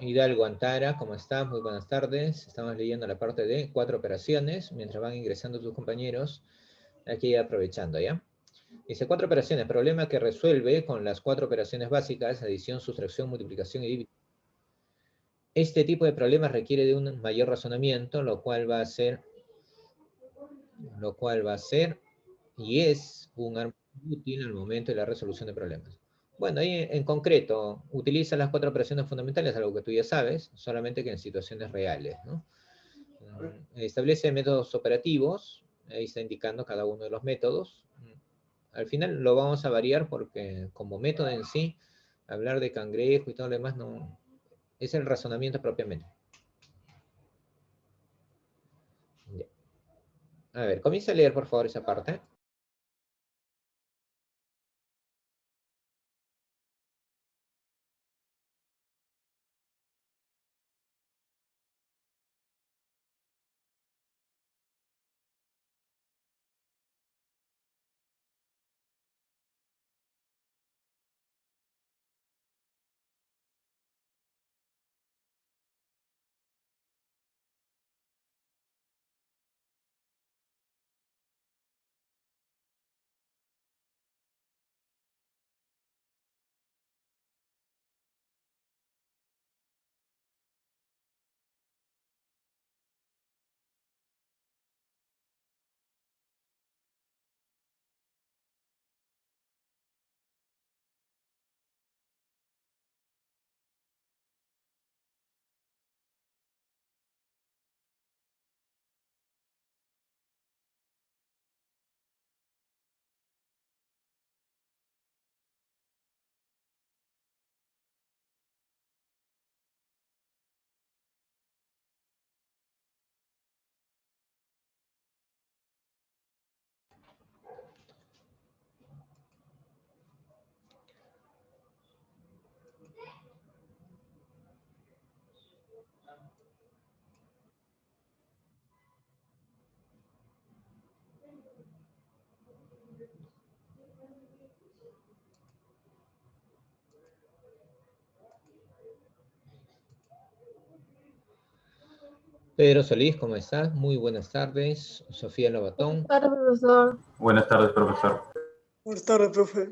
Hidalgo Antara, ¿cómo estás? Muy buenas tardes. Estamos leyendo la parte de 4 operaciones, mientras van ingresando tus compañeros, aquí aprovechando, ¿ya? Dice 4 operaciones, problema que resuelve con las 4 operaciones básicas, adición, sustracción, multiplicación y división. Este tipo de problemas requiere de un mayor razonamiento, lo cual va a ser, y es un arma útil al momento de la resolución de problemas. Bueno, ahí en concreto, utiliza las 4 operaciones fundamentales, algo que tú ya sabes, solamente que en situaciones reales, ¿no? Establece métodos operativos, ahí está indicando cada uno de los métodos. Al final lo vamos a variar porque como método en sí, hablar de cangrejo y todo lo demás no es el razonamiento propiamente. Ya. A ver, comienza a leer por favor esa parte. Pedro Solís, ¿cómo estás? Muy buenas tardes. Sofía Lobatón. Buenas tardes, profesor. Buenas tardes, profesor. Buenas tardes, profe.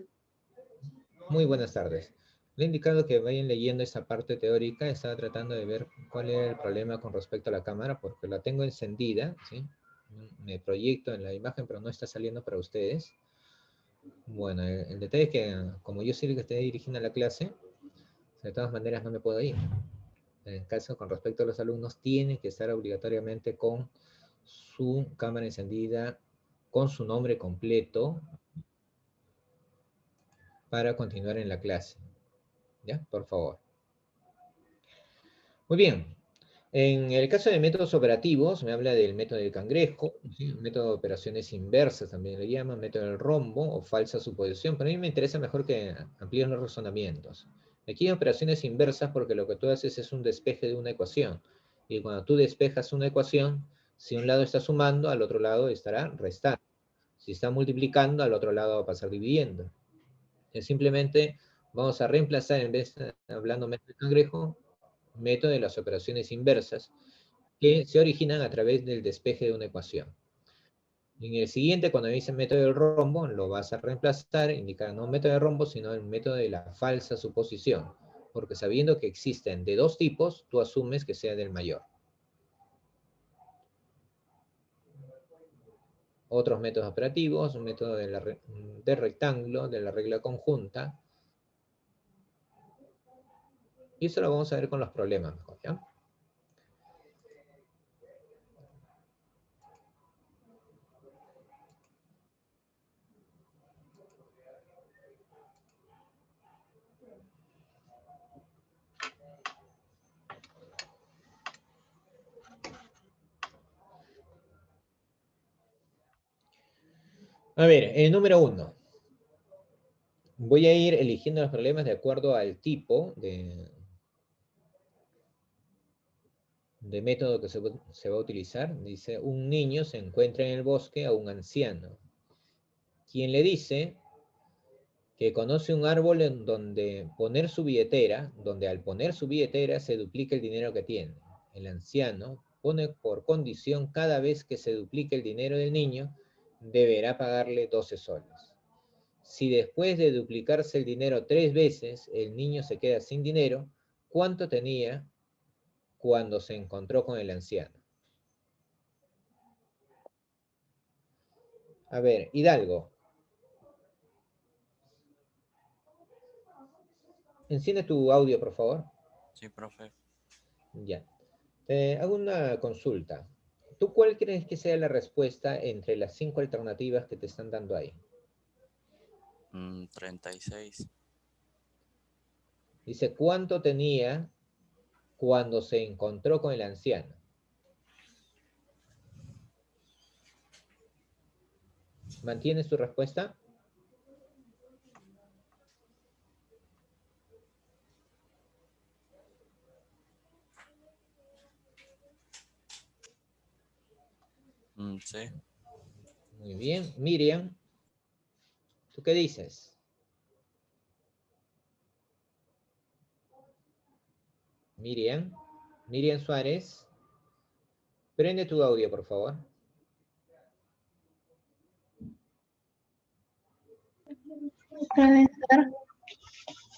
Muy buenas tardes. Le he indicado que vayan leyendo esa parte teórica. Estaba tratando de ver cuál era el problema con respecto a la cámara, porque la tengo encendida, ¿sí? Me proyecto en la imagen, pero no está saliendo para ustedes. Bueno, el detalle es que como yo soy el que está dirigiendo la clase, de todas maneras no me puedo ir. En caso con respecto a los alumnos, tienen que estar obligatoriamente con su cámara encendida, con su nombre completo, para continuar en la clase. ¿Ya? Por favor. Muy bien. En el caso de métodos operativos, me habla del método del cangrejo, ¿sí? Método de operaciones inversas también lo llaman, método del rombo o falsa suposición, pero a mí me interesa mejor que amplíen los razonamientos. Aquí hay operaciones inversas porque lo que tú haces es un despeje de una ecuación. Y cuando tú despejas una ecuación, si un lado está sumando, al otro lado estará restando. Si está multiplicando, al otro lado va a pasar dividiendo. Simplemente vamos a reemplazar, en vez de hablando método del cangrejo, método de las operaciones inversas, que se originan a través del despeje de una ecuación. En el siguiente, cuando dice método del rombo, lo vas a reemplazar, indicar no método de rombo, sino el método de la falsa suposición, porque sabiendo que existen de dos tipos, tú asumes que sea del mayor. Otros métodos operativos, un método de rectángulo, de la regla conjunta, y eso lo vamos a ver con los problemas mejor, ¿ya? A ver, el número 1. Voy a ir eligiendo los problemas de acuerdo al tipo de método que se va a utilizar. Dice, un niño se encuentra en el bosque a un anciano, quien le dice que conoce un árbol en donde poner su billetera, donde al poner su billetera se duplica el dinero que tiene. El anciano pone por condición cada vez que se duplique el dinero del niño, deberá pagarle 12 soles. Si después de duplicarse el dinero 3 veces, el niño se queda sin dinero, ¿cuánto tenía cuando se encontró con el anciano? A ver, Hidalgo, enciende tu audio, por favor. Sí, profe. Ya. Te hago una consulta. ¿Tú cuál crees que sea la respuesta entre las 5 alternativas que te están dando ahí? 36. Dice, ¿cuánto tenía cuando se encontró con el anciano? ¿Mantienes tu respuesta? Sí. Muy bien. Miriam, ¿tú qué dices? Miriam, Miriam Suárez, prende tu audio, por favor. Profesor,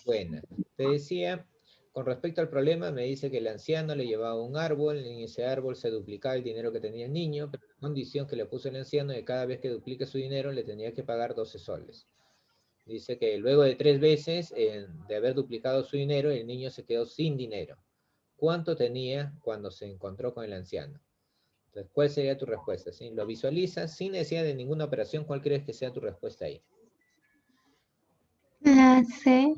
Buena. Te decía, con respecto al problema, me dice que el anciano le llevaba un árbol, en ese árbol se duplicaba el dinero que tenía el niño, pero la condición que le puso el anciano es que cada vez que duplique su dinero le tenía que pagar 12 soles. Dice que luego de 3 veces de haber duplicado su dinero, el niño se quedó sin dinero. ¿Cuánto tenía cuando se encontró con el anciano? Entonces, ¿cuál sería tu respuesta? ¿Sí? Lo visualizas sin necesidad de ninguna operación. ¿Cuál crees que sea tu respuesta ahí? la C.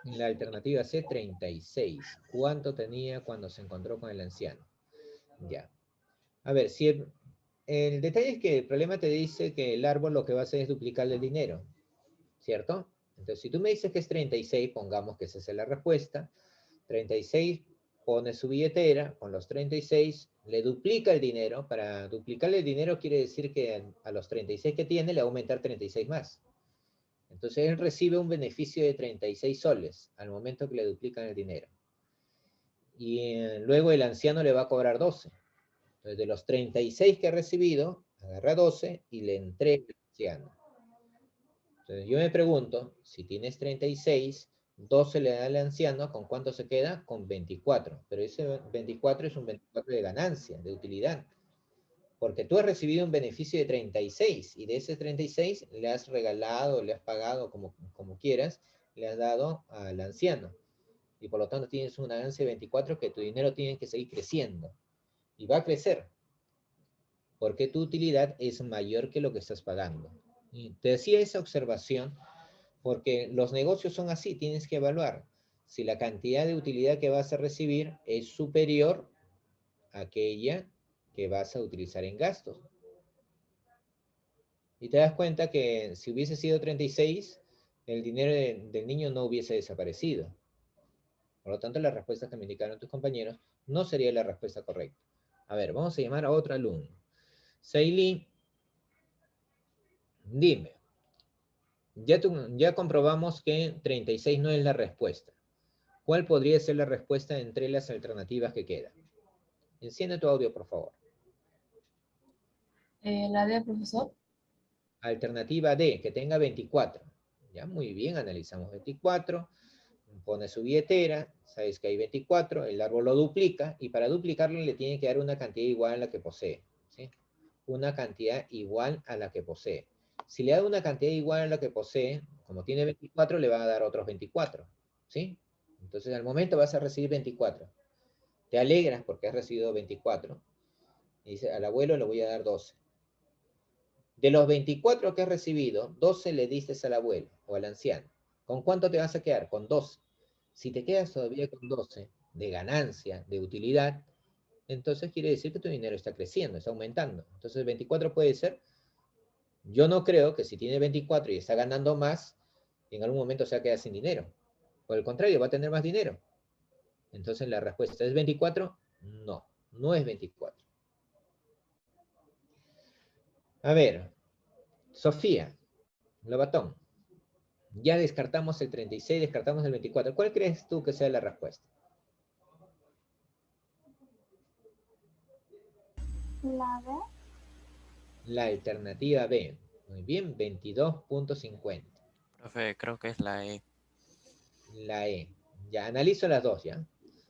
La alternativa C, 36. ¿Cuánto tenía cuando se encontró con el anciano? Ya. A ver, si el detalle es que el problema te dice que el árbol lo que va a hacer es duplicarle el dinero, ¿cierto? Entonces, si tú me dices que es 36, pongamos que esa es la respuesta. 36, pone su billetera con los 36, le duplica el dinero. Para duplicarle el dinero quiere decir que a los 36 que tiene le va a aumentar 36 más. Entonces él recibe un beneficio de 36 soles al momento que le duplican el dinero. Y luego el anciano le va a cobrar 12. Entonces de los 36 que ha recibido, agarra 12 y le entrega al anciano. Entonces yo me pregunto, si tienes 36, 12 le da al anciano, ¿con cuánto se queda? Con 24. Pero ese 24 es un 24 de ganancia, de utilidad. Porque tú has recibido un beneficio de 36 y de ese 36 le has regalado, le has pagado como quieras, le has dado al anciano. Y por lo tanto tienes una ganancia de 24 que tu dinero tiene que seguir creciendo. Y va a crecer. Porque tu utilidad es mayor que lo que estás pagando. Y te decía esa observación porque los negocios son así, tienes que evaluar si la cantidad de utilidad que vas a recibir es superior a aquella que vas a utilizar en gastos. Y te das cuenta que si hubiese sido 36, el dinero del niño no hubiese desaparecido. Por lo tanto, la respuesta que me indicaron tus compañeros no sería la respuesta correcta. A ver, vamos a llamar a otro alumno. Sailin, dime, ya comprobamos que 36 no es la respuesta. ¿Cuál podría ser la respuesta entre las alternativas que quedan? Enciende tu audio, por favor. La D, profesor. Alternativa D, que tenga 24. Ya, muy bien, analizamos 24. Pone su billetera, sabes que hay 24, el árbol lo duplica, y para duplicarlo le tiene que dar una cantidad igual a la que posee. ¿Sí? Una cantidad igual a la que posee. Si le da una cantidad igual a la que posee, como tiene 24, le va a dar otros 24. ¿Sí? Entonces al momento vas a recibir 24. Te alegras porque has recibido 24. Y dice, al abuelo le voy a dar 12. De los 24 que has recibido, 12 le diste al abuelo o al anciano. ¿Con cuánto te vas a quedar? Con 12. Si te quedas todavía con 12 de ganancia, de utilidad, entonces quiere decir que tu dinero está creciendo, está aumentando. Entonces 24 puede ser. Yo no creo que si tiene 24 y está ganando más, en algún momento se va a quedar sin dinero. Por el contrario, va a tener más dinero. Entonces la respuesta es 24. No, no es 24. A ver, Sofía, Lobatón. Ya descartamos el 36, descartamos el 24. ¿Cuál crees tú que sea la respuesta? La B. La alternativa B. Muy bien, 22.50. Profe, creo que es la E. La E. Ya, analizo las dos, ¿ya?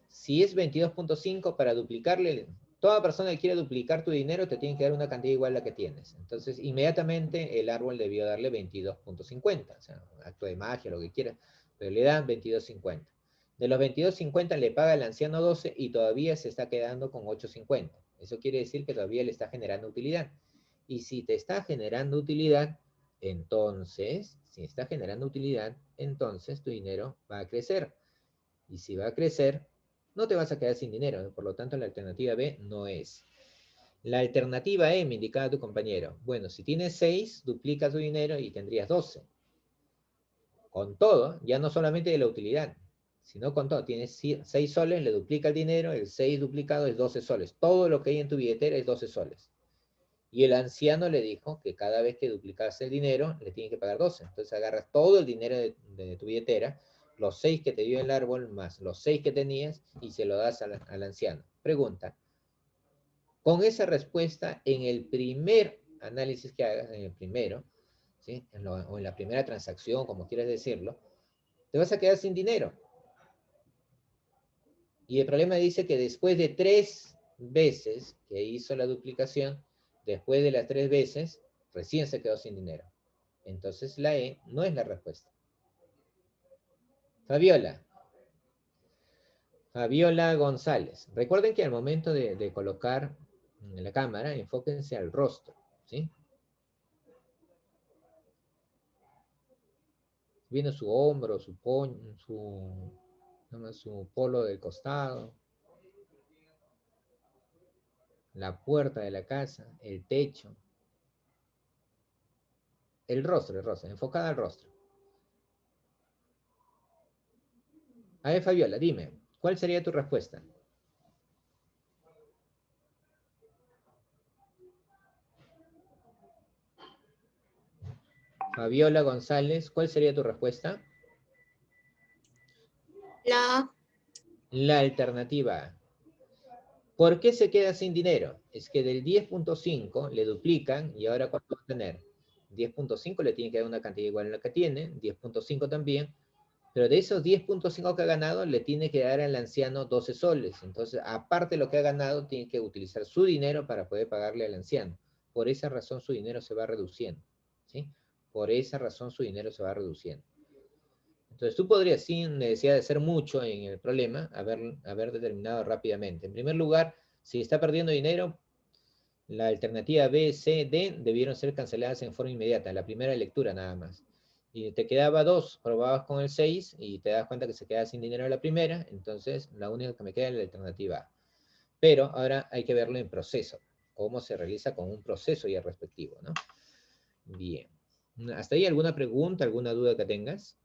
Si es 22.5 para duplicarle, toda persona que quiera duplicar tu dinero te tiene que dar una cantidad igual a la que tienes. Entonces, inmediatamente el árbol debió darle 22.50. O sea, acto de magia, lo que quiera, pero le dan 22.50. De los 22.50 le paga el anciano 12 y todavía se está quedando con 8.50. Eso quiere decir que todavía le está generando utilidad. Y si te está generando utilidad, entonces, si está generando utilidad, entonces tu dinero va a crecer. Y si va a crecer, no te vas a quedar sin dinero. Por lo tanto, la alternativa B no es. La alternativa E me indicaba tu compañero. Bueno, si tienes 6, duplica tu dinero y tendrías 12. Con todo, ya no solamente de la utilidad, sino con todo. Tienes 6 soles, le duplica el dinero, el 6 duplicado es 12 soles. Todo lo que hay en tu billetera es 12 soles. Y el anciano le dijo que cada vez que duplicase el dinero, le tiene que pagar 12. Entonces agarras todo el dinero de tu billetera, los 6 que te dio el árbol, más los 6 que tenías, y se lo das al anciano. Pregunta, con esa respuesta, en el primer análisis que hagas, en el primero, ¿sí? O en la primera transacción, como quieras decirlo, te vas a quedar sin dinero. Y el problema dice que después de 3 veces que hizo la duplicación, después de las 3 veces, recién se quedó sin dinero. Entonces la E no es la respuesta. Fabiola. Fabiola González. Recuerden que al momento de colocar en la cámara, enfóquense al rostro, ¿sí? Viene su hombro, su polo del costado, la puerta de la casa, el techo, el rostro, enfocada al rostro. A ver, Fabiola, dime, ¿cuál sería tu respuesta? Fabiola González, ¿cuál sería tu respuesta? La alternativa A. ¿Por qué se queda sin dinero? Es que del 10.5 le duplican y ahora ¿cuánto va a tener? 10.5 le tiene que dar una cantidad igual a la que tiene, 10.5 también, pero de esos 10.5 que ha ganado le tiene que dar al anciano 12 soles. Entonces, aparte de lo que ha ganado, tiene que utilizar su dinero para poder pagarle al anciano. Por esa razón su dinero se va reduciendo, ¿sí? Por esa razón su dinero se va reduciendo. Entonces tú podrías, sin necesidad de hacer mucho en el problema, haber determinado rápidamente. En primer lugar, si está perdiendo dinero, la alternativa B, C, D debieron ser canceladas en forma inmediata, la primera lectura nada más. Y te quedaba 2, probabas con el 6 y te das cuenta que se queda sin dinero la primera, entonces la única que me queda es la alternativa A. Pero ahora hay que verlo en proceso, cómo se realiza con un proceso ya respectivo, ¿no? Bien. ¿Hasta ahí alguna pregunta, alguna duda que tengas?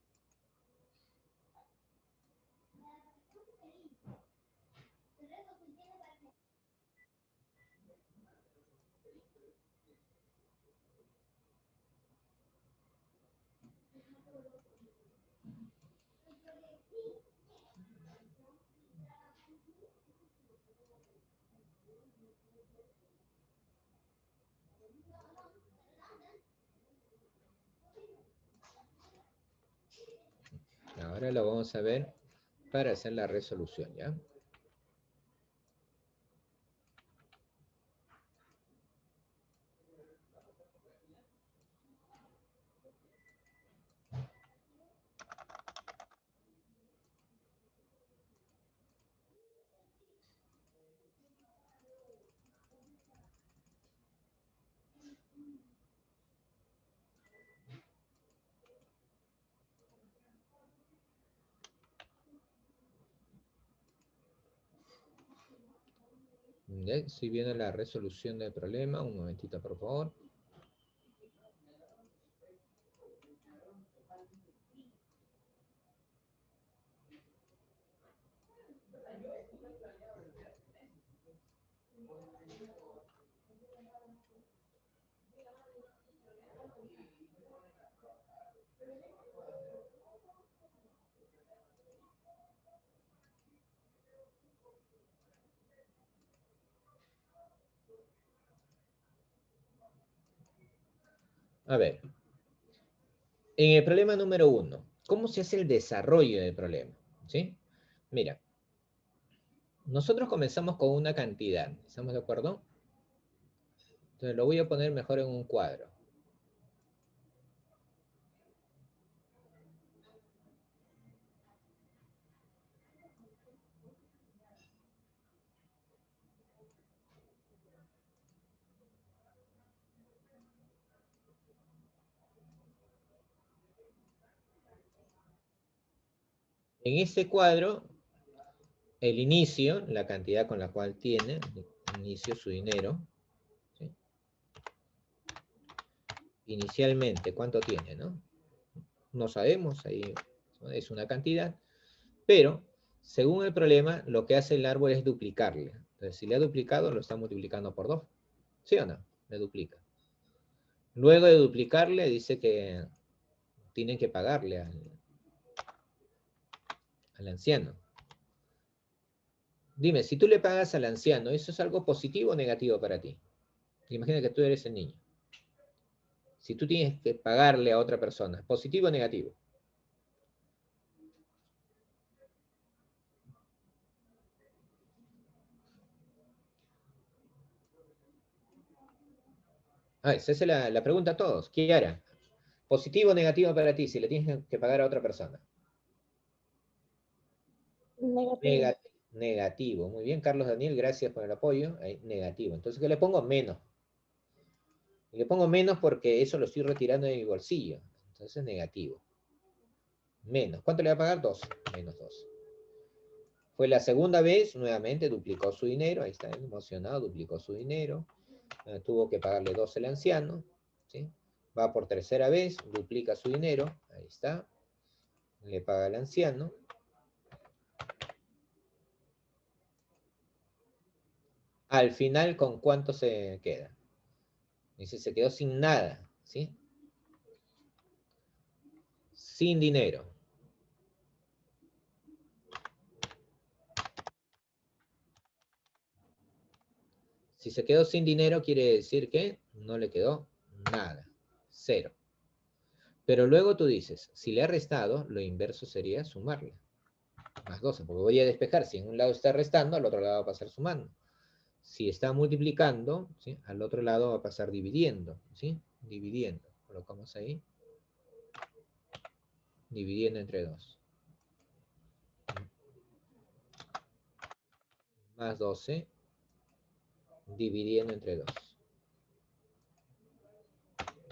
Ahora lo vamos a ver para hacer la resolución, ¿ya? Estoy viendo la resolución del problema. Un momentito, por favor. A ver, en el problema número 1, ¿cómo se hace el desarrollo del problema? ¿Sí? Mira, nosotros comenzamos con una cantidad, ¿estamos de acuerdo? Entonces lo voy a poner mejor en un cuadro. En este cuadro, el inicio, la cantidad con la cual tiene, inicio su dinero, ¿sí? Inicialmente, ¿cuánto tiene, no? No sabemos, ahí es una cantidad, pero según el problema, lo que hace el árbol es duplicarle. Entonces, si le ha duplicado, lo está multiplicando por 2. ¿Sí o no? Le duplica. Luego de duplicarle, dice que tienen que pagarle al anciano. Dime, si tú le pagas al anciano, ¿eso es algo positivo o negativo para ti? Imagina que tú eres el niño. Si tú tienes que pagarle a otra persona, ¿positivo o negativo? Esa es la pregunta a todos. ¿Qué hará? ¿Positivo o negativo para ti si le tienes que pagar a otra persona? Negativo. Negativo. Muy bien, Carlos Daniel, gracias por el apoyo. Ahí, negativo. Entonces, ¿qué le pongo? Menos. Y le pongo menos porque eso lo estoy retirando de mi bolsillo. Entonces, negativo. Menos. ¿Cuánto le va a pagar? 2. Menos 2. Fue la segunda vez, nuevamente duplicó su dinero. Ahí está emocionado, duplicó su dinero. Tuvo que pagarle 2 al anciano. ¿Sí? Va por tercera vez, duplica su dinero. Ahí está. Le paga al anciano. Al final, ¿con cuánto se queda? Dice, se quedó sin nada, ¿sí? Sin dinero. Si se quedó sin dinero, quiere decir que no le quedó nada. Cero. Pero luego tú dices, si le ha restado, lo inverso sería sumarle. Más 12, porque voy a despejar. Si en un lado está restando, al otro lado va a pasar sumando. Si está multiplicando, ¿sí? Al otro lado va a pasar dividiendo, ¿sí? Dividiendo. Colocamos ahí. Dividiendo entre 2. Más 12. Dividiendo entre 2.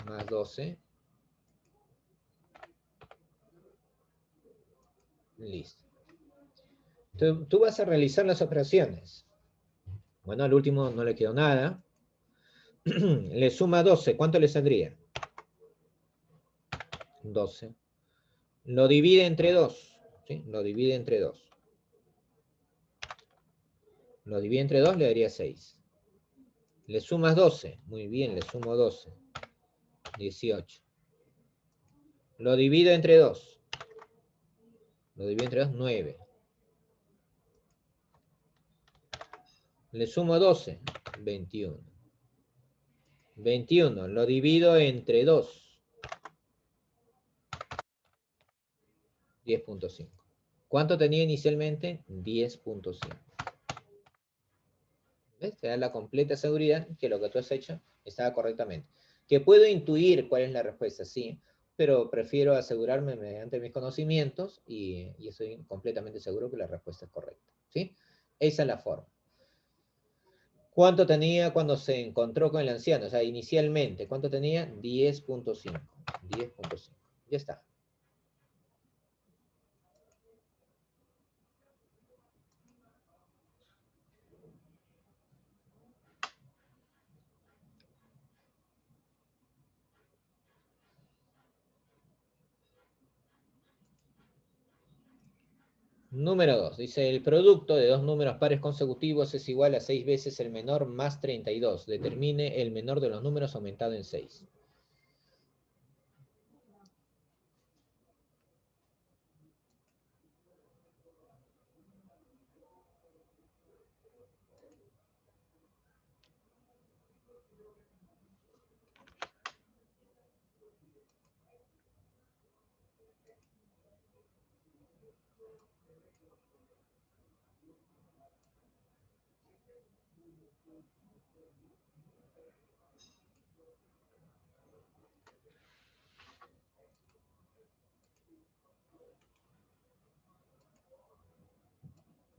Más 12. Listo. Tú vas a realizar las operaciones. Bueno, al último no le quedó nada. Le suma 12. ¿Cuánto le saldría? 12. Lo divide entre 2. ¿Sí? Lo divide entre 2. Lo divide entre 2, le daría 6. Le sumas 12. Muy bien, le sumo 12. 18. Lo divido entre 2. Lo divido entre 2, 9. Le sumo 12. 21. 21. Lo divido entre 2. 10.5. ¿Cuánto tenía inicialmente? 10.5. ¿Ves? Te da la completa seguridad que lo que tú has hecho estaba correctamente. Que puedo intuir cuál es la respuesta, sí, pero prefiero asegurarme mediante mis conocimientos y estoy completamente seguro que la respuesta es correcta, ¿sí? Esa es la forma. ¿Cuánto tenía cuando se encontró con el anciano? O sea, inicialmente, ¿cuánto tenía? 10.5. 10.5. Ya está. Número 2. Dice, el producto de dos números pares consecutivos es igual a 6 veces el menor más 32. Determine el menor de los números aumentado en 6.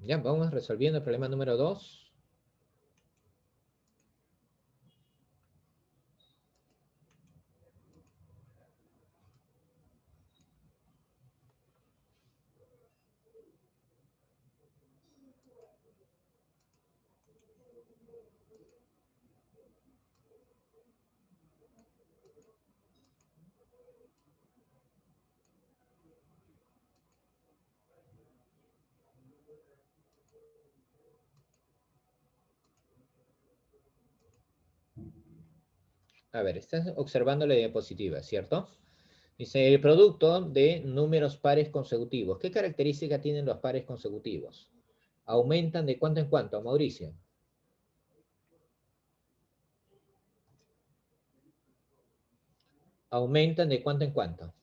Ya, vamos resolviendo el problema número 2. A ver, estás observando la diapositiva, ¿cierto? Dice, el producto de números pares consecutivos. ¿Qué característica tienen los pares consecutivos? ¿Aumentan de cuánto en cuánto, Mauricio? ¿Aumentan de cuánto en cuánto?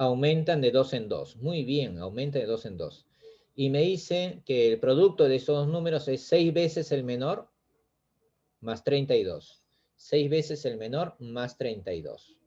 Aumentan de 2 en 2. Muy bien, aumenta de 2 en 2. Y me dice que el producto de esos dos números es 6 veces el menor más 32. 6 veces el menor más 32.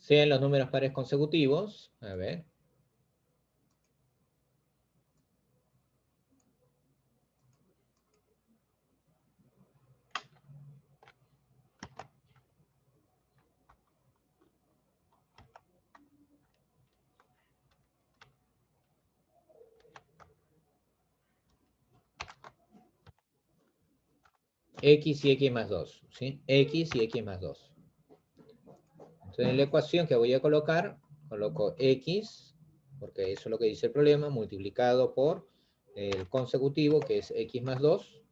Sean los números pares consecutivos. A ver. X y X más 2. ¿Sí? X y X más 2. Entonces en la ecuación que voy a colocar, coloco X, porque eso es lo que dice el problema, multiplicado por el consecutivo, que es X más 2,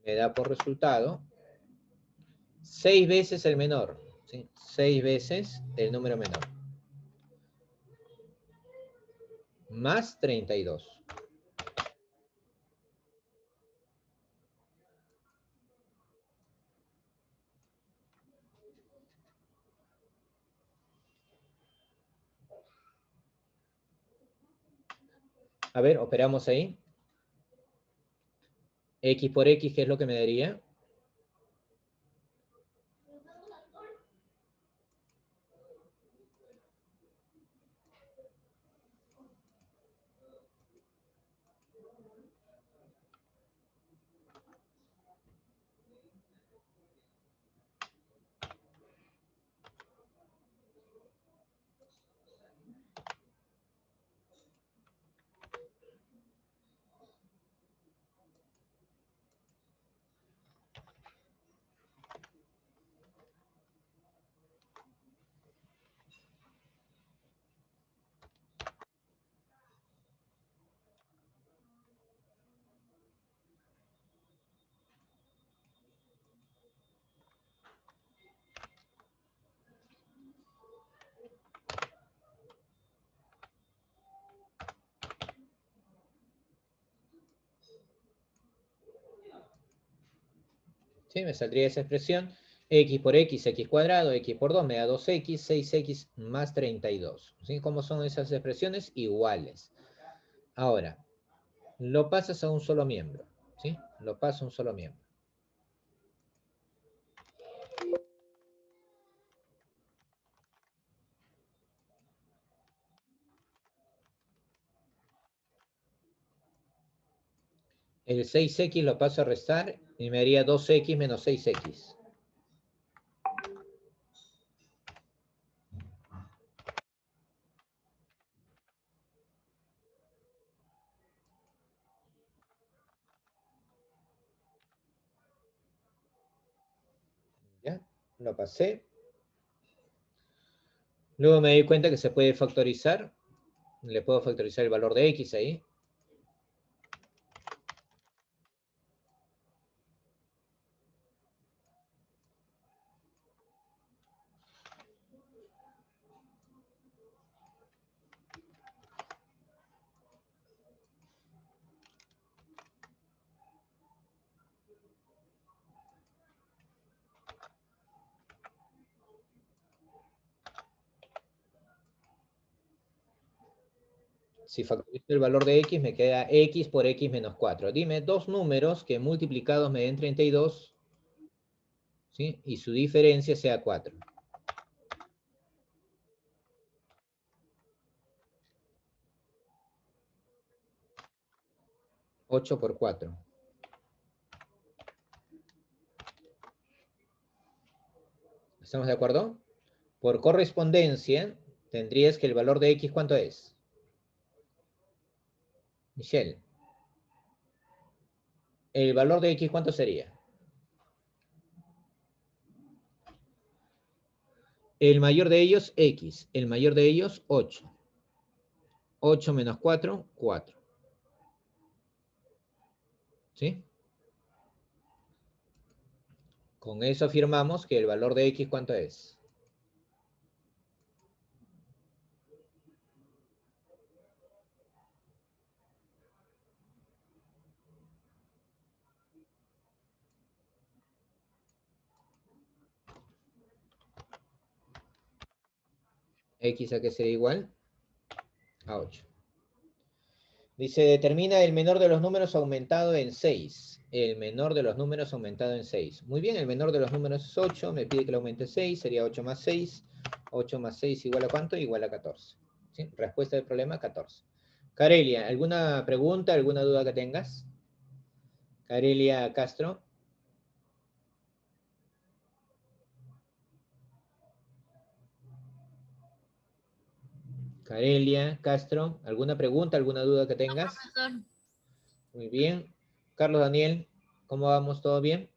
me da por resultado 6 veces el menor, ¿sí? 6 veces el número menor, más 32. A ver, operamos ahí. X por X, ¿qué es lo que me daría? ¿Sí? Me saldría esa expresión. X por X, X cuadrado, X por 2 me da 2X, 6X más 32. ¿Sí? ¿Cómo son esas expresiones? Iguales. Ahora, lo pasas a un solo miembro. ¿Sí? Lo paso a un solo miembro. El 6x lo paso a restar y me daría 2x menos 6x. ¿Ya? Lo pasé. Luego me di cuenta que se puede factorizar. Le puedo factorizar el valor de x ahí. Si factorizo el valor de x, me queda x por x menos 4. Dime dos números que multiplicados me den 32, ¿sí? Y su diferencia sea 4. 8 por 4. ¿Estamos de acuerdo? Por correspondencia, tendrías que el valor de x, ¿cuánto es? Michelle. ¿El valor de x cuánto sería? El mayor de ellos, x. El mayor de ellos, 8. 8 menos 4, 4. ¿Sí? Con eso afirmamos que el valor de x, ¿cuánto es? X a que será igual a 8. Dice, determina el menor de los números aumentado en 6. El menor de los números aumentado en 6. Muy bien, el menor de los números es 8. Me pide que le aumente 6. Sería 8 más 6. 8 más 6 igual a ¿cuánto? Igual a 14. ¿Sí? Respuesta del problema, 14. Carelia, ¿alguna pregunta, alguna duda que tengas? Carelia Castro. Carelia Castro, ¿alguna pregunta, alguna duda que tengas? No, profesor. Muy bien. Carlos Daniel, ¿cómo vamos? ¿Todo bien?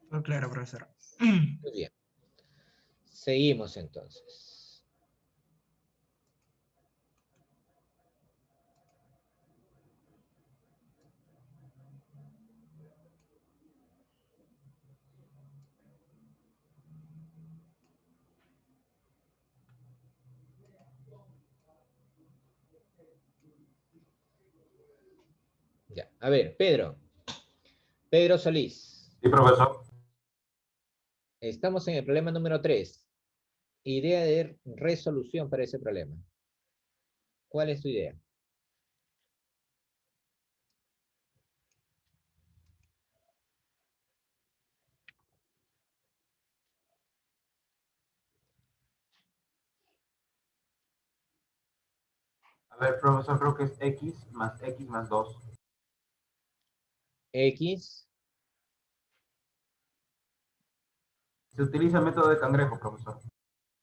Todo claro, profesor. Muy bien. Seguimos entonces. Ya. A ver, Pedro. Pedro Solís. Sí, profesor. Estamos en el problema número 3. Idea de resolución para ese problema. ¿Cuál es tu idea? A ver, profesor, creo que es x más 2. X. Se utiliza el método de cangrejo, profesor.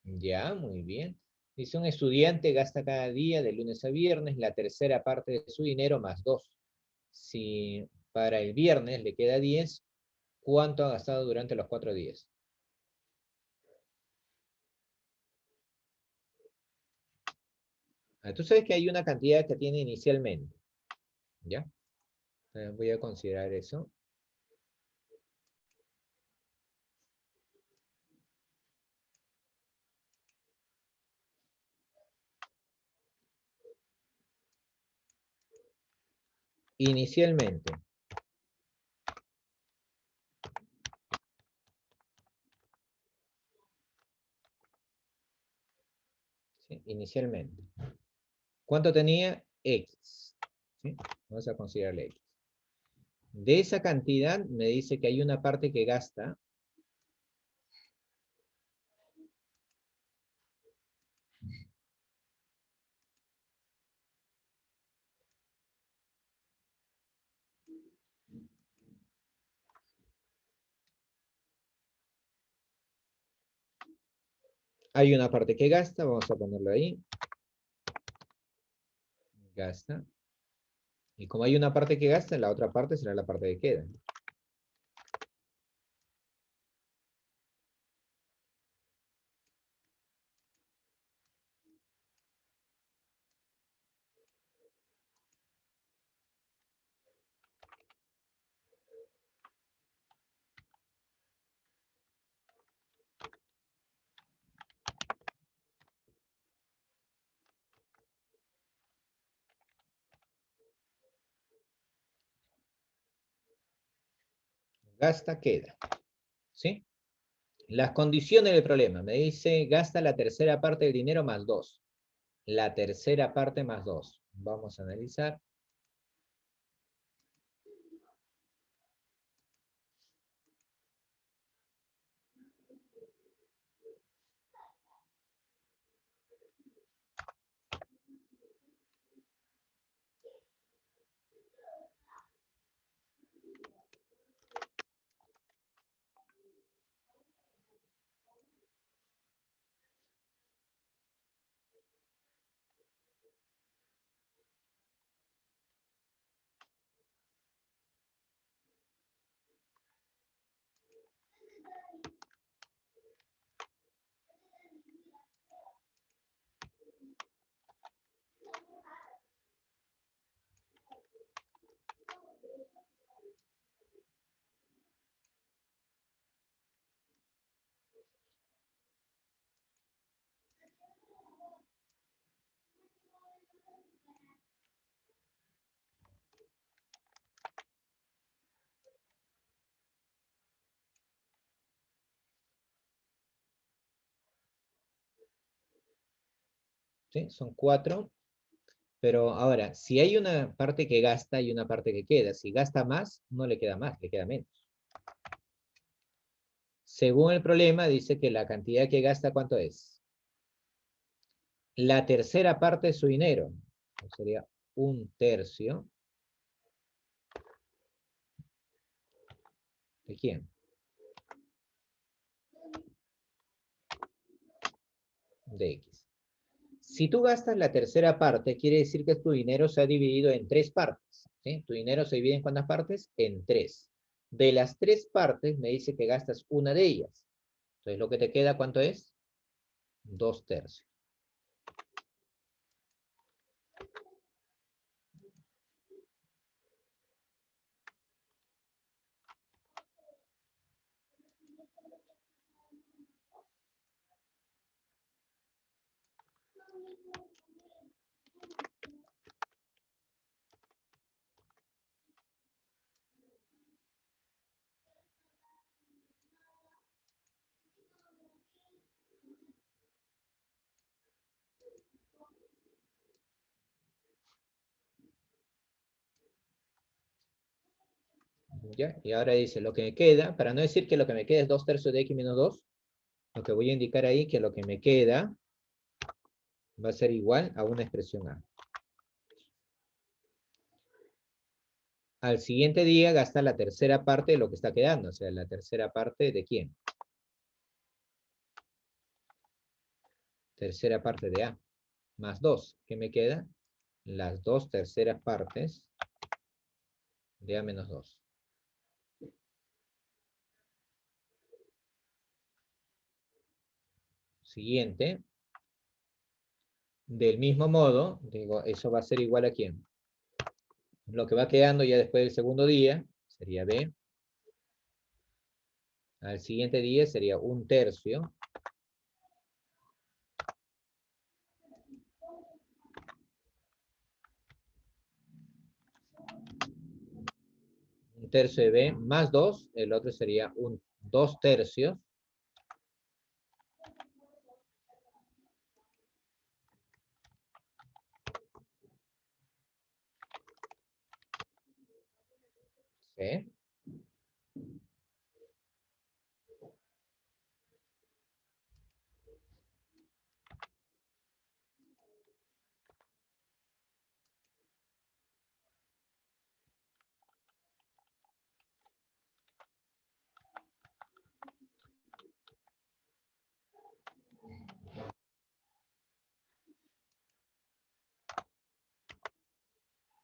Ya, muy bien. Dice, un estudiante gasta cada día de lunes a viernes la tercera parte de su dinero más 2. Si para el viernes le queda 10, ¿cuánto ha gastado durante los 4 días? Tú sabes que hay una cantidad que tiene inicialmente. ¿Ya? Voy a considerar eso. Inicialmente. ¿Sí? Inicialmente. ¿Cuánto tenía? X. ¿Sí? Vamos a considerarle X. De esa cantidad me dice que hay una parte que gasta. Hay una parte que gasta, vamos a ponerlo ahí. Gasta. Y como hay una parte que gasta, la otra parte será la parte que queda. Gasta, queda. ¿Sí? Las condiciones del problema. Me dice, gasta la tercera parte del dinero más 2. La tercera parte más 2. Vamos a analizar. ¿Sí? Son 4. Pero ahora, si hay una parte que gasta y una parte que queda, si gasta más, no le queda más, le queda menos. Según el problema, dice que la cantidad que gasta, ¿cuánto es? La tercera parte de su dinero. Sería 1/3. ¿De quién? De X. Si tú gastas la tercera parte, quiere decir que tu dinero se ha dividido en 3 partes. ¿Sí? Tu dinero se divide en ¿cuántas partes? En 3. De las 3 partes, me dice que gastas una de ellas. Entonces, lo que te queda, ¿cuánto es? 2/3. ¿Ya? Y ahora dice, lo que me queda, para no decir que lo que me queda es 2/3 de X menos 2, lo que voy a indicar ahí que lo que me queda va a ser igual a una expresión A. Al siguiente día gasta la tercera parte de lo que está quedando, o sea, la tercera parte ¿de quién? Tercera parte de A, más 2. ¿Qué me queda? Las 2 terceras partes de A menos 2. Siguiente. Del mismo modo, digo, eso va a ser igual a quién. Lo que va quedando ya después del segundo día sería B. Al siguiente día sería 1/3. 1/3 de B más 2, el otro sería 2/3. ¿Sí?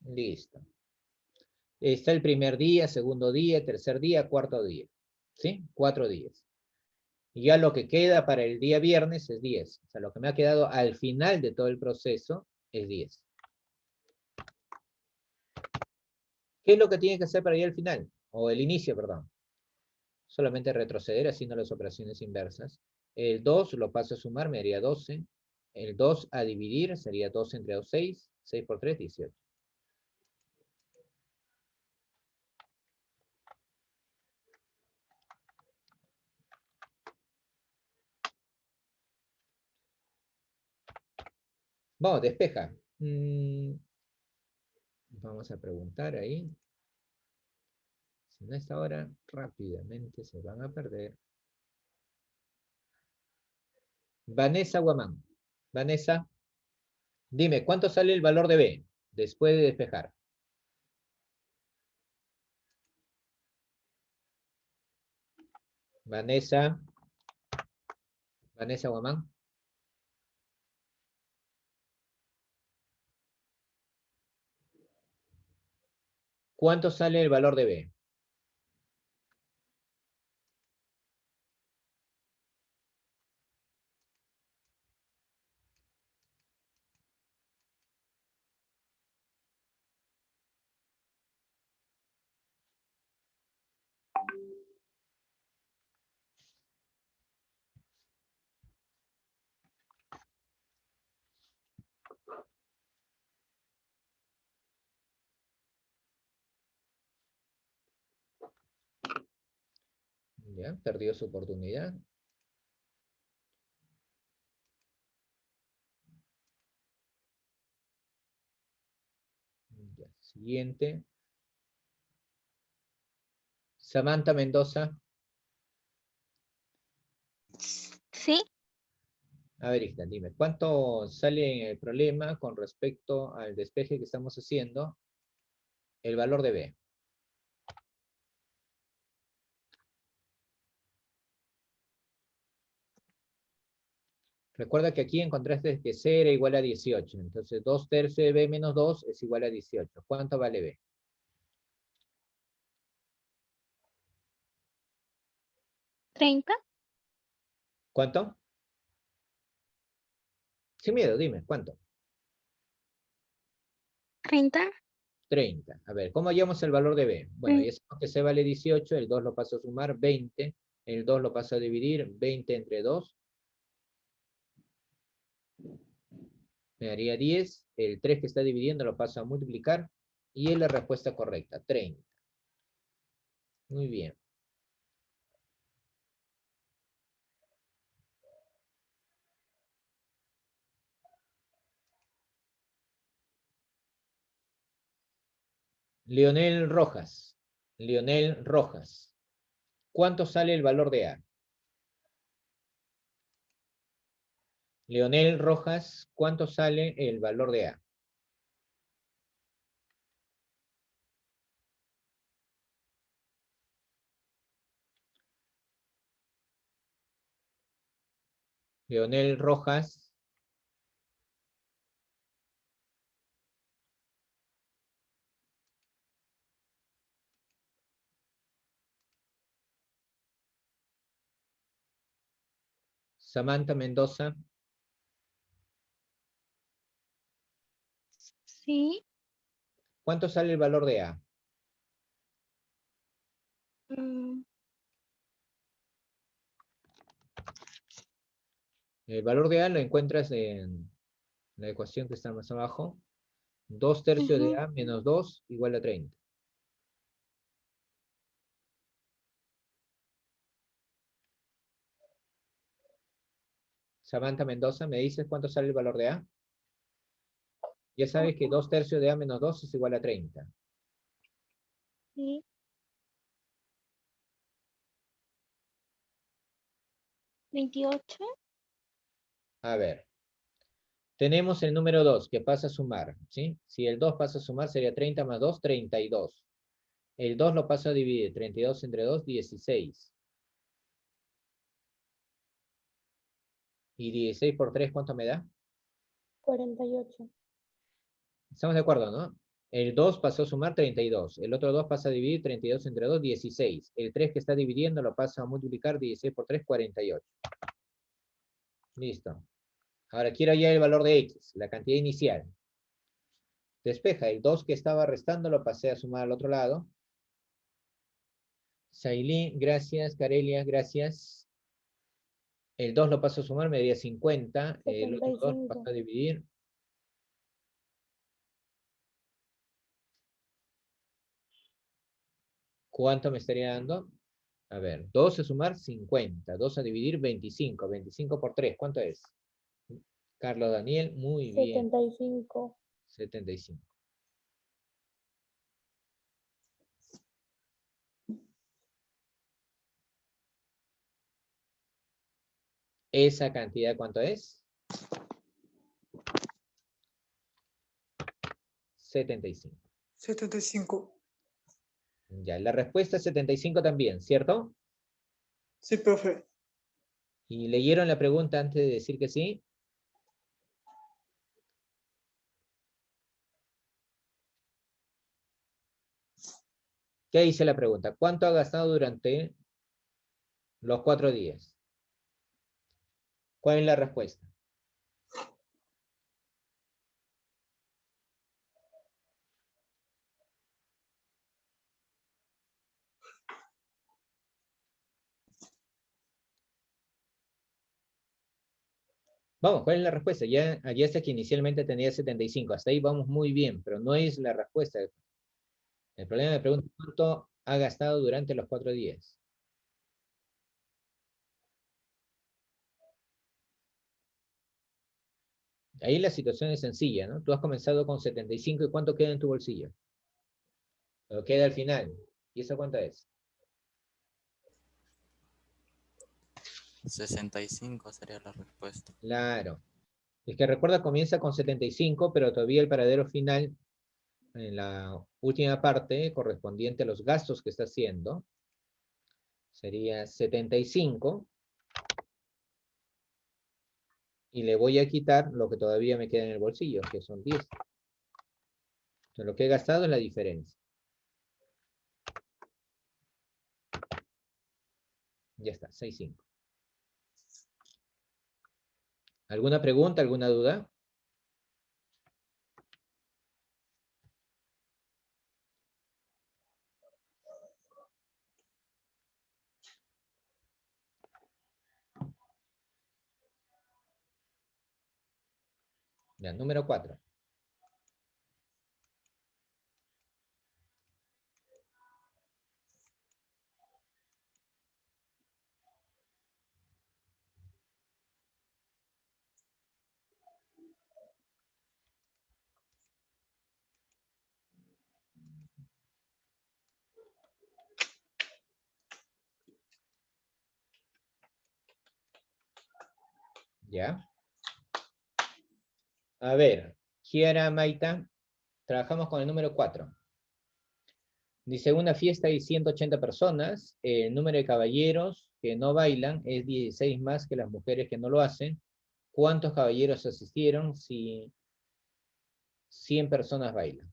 Listo. Está el primer día, segundo día, tercer día, cuarto día. ¿Sí? 4 días. Y ya lo que queda para el día viernes es 10. O sea, lo que me ha quedado al final de todo el proceso es 10. ¿Qué es lo que tiene que hacer para ir al final? O el inicio, perdón. Solamente retroceder haciendo las operaciones inversas. El 2 lo paso a sumar, me haría 12. El 2 a dividir sería 12 entre 2, 6. 6 por 3, 18. Vamos, despeja. Vamos a preguntar ahí. Si no está ahora, rápidamente se van a perder. Vanessa Guamán. Vanessa, dime, ¿cuánto sale el valor de B después de despejar? Vanessa. Vanessa Guamán. ¿Cuánto sale el valor de B? Ya, perdió su oportunidad. Ya, siguiente. Samantha Mendoza. Sí, A ver, hija, dime, ¿cuánto sale en el problema con respecto al despeje que estamos haciendo? El valor de B. Recuerda que aquí encontraste que C era igual a 18. Entonces, 2 tercios de B menos 2 es igual a 18. ¿Cuánto vale B? 30, ¿Cuánto? Sin miedo, dime, ¿cuánto? 30. 30. A ver, ¿cómo hallamos el valor de B? Bueno, ya sabemos que C vale 18, el 2 lo paso a sumar, 20. El 2 lo paso a dividir, 20 entre 2. Me daría 10. El 3 que está dividiendo lo paso a multiplicar. Y es la respuesta correcta, 30. Muy bien. Leonel Rojas. Leonel Rojas. ¿Cuánto sale el valor de A? Leonel Rojas, ¿cuánto sale el valor de A? Leonel Rojas. Samantha Mendoza. Sí. ¿Cuánto sale el valor de A? mm, El valor de A lo encuentras en la ecuación que está más abajo. 2 tercios de ujú. A menos 2 igual a 30. Samantha Mendoza, ¿me dices cuánto sale el valor de A? Ya sabes que 2 tercios de A menos 2 es igual a 30. Sí. 28. A ver, tenemos el número 2 que pasa a sumar, ¿sí? Si el 2 pasa a sumar sería 30 más 2, 32. El 2 lo paso a dividir, 32 entre 2, 16. Y 16 por 3, ¿cuánto me da? 48. Estamos de acuerdo, ¿no? El 2 pasó a sumar 32. El otro 2 pasa a dividir 32 entre 2, 16. El 3 que está dividiendo lo pasa a multiplicar 16 por 3, 48. Listo. Ahora quiero hallar el valor de X, la cantidad inicial. Despeja, el 2 que estaba restando lo pasé a sumar al otro lado. Sailín, gracias. Carelia, gracias. El 2 lo paso a sumar, me daría 50. El otro 2 lo paso a dividir. ¿Cuánto me estaría dando? A ver, 2 a sumar 50. 2 a dividir 25. 25 por 3, ¿cuánto es? Carlos Daniel, muy bien. 75. 75. ¿Esa cantidad cuánto es? 75. 75. Ya, la respuesta es 75 también, ¿cierto? Sí, profe. ¿Y leyeron la pregunta antes de decir que sí? ¿Qué dice la pregunta? ¿Cuánto ha gastado durante los 4 días? ¿Cuál es la respuesta? Vamos, ¿cuál es la respuesta? Ya hasta que inicialmente tenía 75. Hasta ahí vamos muy bien, pero no es la respuesta. El problema me pregunta cuánto ha gastado durante los 4 días. Ahí la situación es sencilla, ¿no? Tú has comenzado con 75 y ¿cuánto queda en tu bolsillo? Lo queda al final. ¿Y eso cuánto es? 65 sería la respuesta. Claro. Es que recuerda, comienza con 75, pero todavía el paradero final, en la última parte, correspondiente a los gastos que está haciendo, sería 75. Y le voy a quitar lo que todavía me queda en el bolsillo, que son 10. Entonces, lo que he gastado es la diferencia. Ya está, 6,5. ¿Alguna pregunta, alguna duda? Ya, número 4. ¿Ya? A ver, Kiara, Maita, trabajamos con el número 4. Dice, una fiesta hay 180 personas, el número de caballeros que no bailan es 16 más que las mujeres que no lo hacen. ¿Cuántos caballeros asistieron si 100 personas bailan?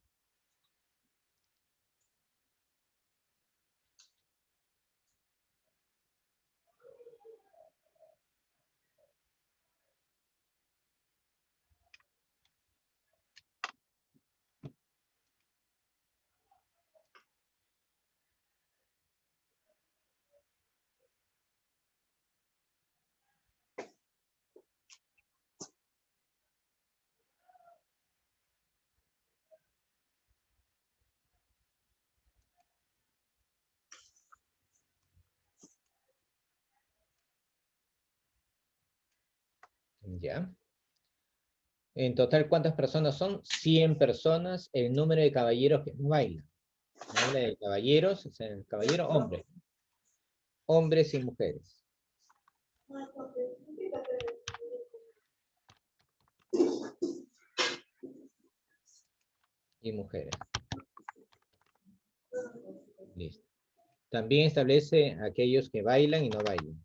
¿Ya? En total, ¿cuántas personas son? 100 personas, el número de caballeros que no bailan. Habla de caballeros, o sea, el caballero, hombre. Hombres y mujeres. Y mujeres. Listo. También establece aquellos que bailan y no bailan.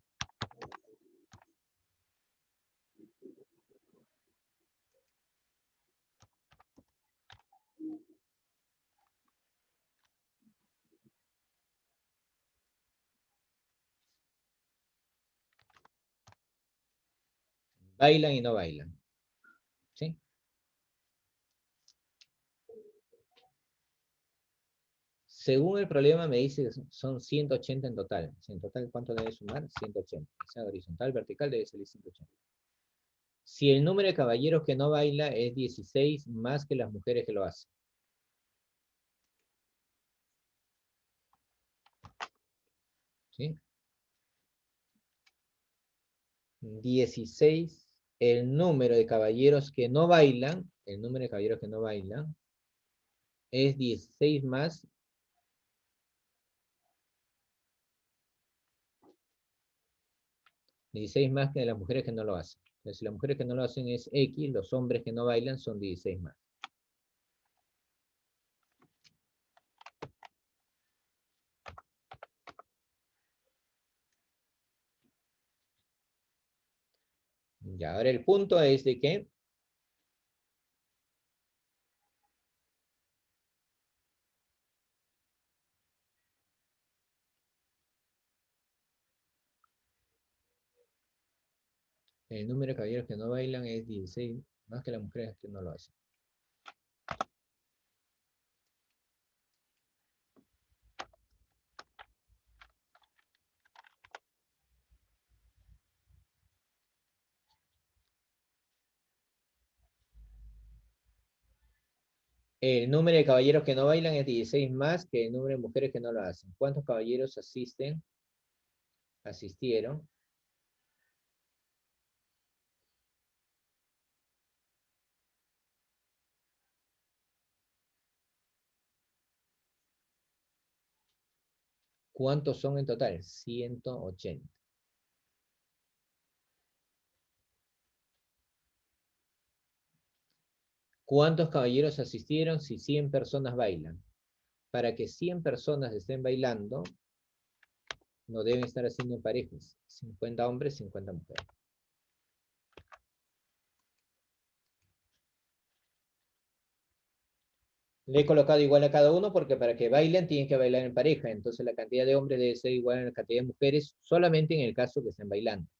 Bailan y no bailan. ¿Sí? Según el problema me dice que son 180 en total. En total, ¿cuánto debe sumar? 180. O sea, horizontal, vertical debe salir 180. Si el número de caballeros que no baila es 16 más que las mujeres que lo hacen. ¿Sí? 16, el número de caballeros que no bailan, el número de caballeros que no bailan, es 16 más que las mujeres que no lo hacen. Entonces, si las mujeres que no lo hacen es X, los hombres que no bailan son 16 más. Ya, ahora el punto es de que el número de caballeros que no bailan es 16 más que las mujeres que no lo hacen. El número de caballeros que no bailan es 16 más que el número de mujeres que no lo hacen. ¿Cuántos caballeros asistieron? ¿Cuántos son en total? 180. ¿Cuántos caballeros asistieron si 100 personas bailan? Para que 100 personas estén bailando, no deben estar haciendo en parejas. 50 hombres, 50 mujeres. Le he colocado igual a cada uno porque para que bailen tienen que bailar en pareja. Entonces la cantidad de hombres debe ser igual a la cantidad de mujeres solamente en el caso que estén bailando.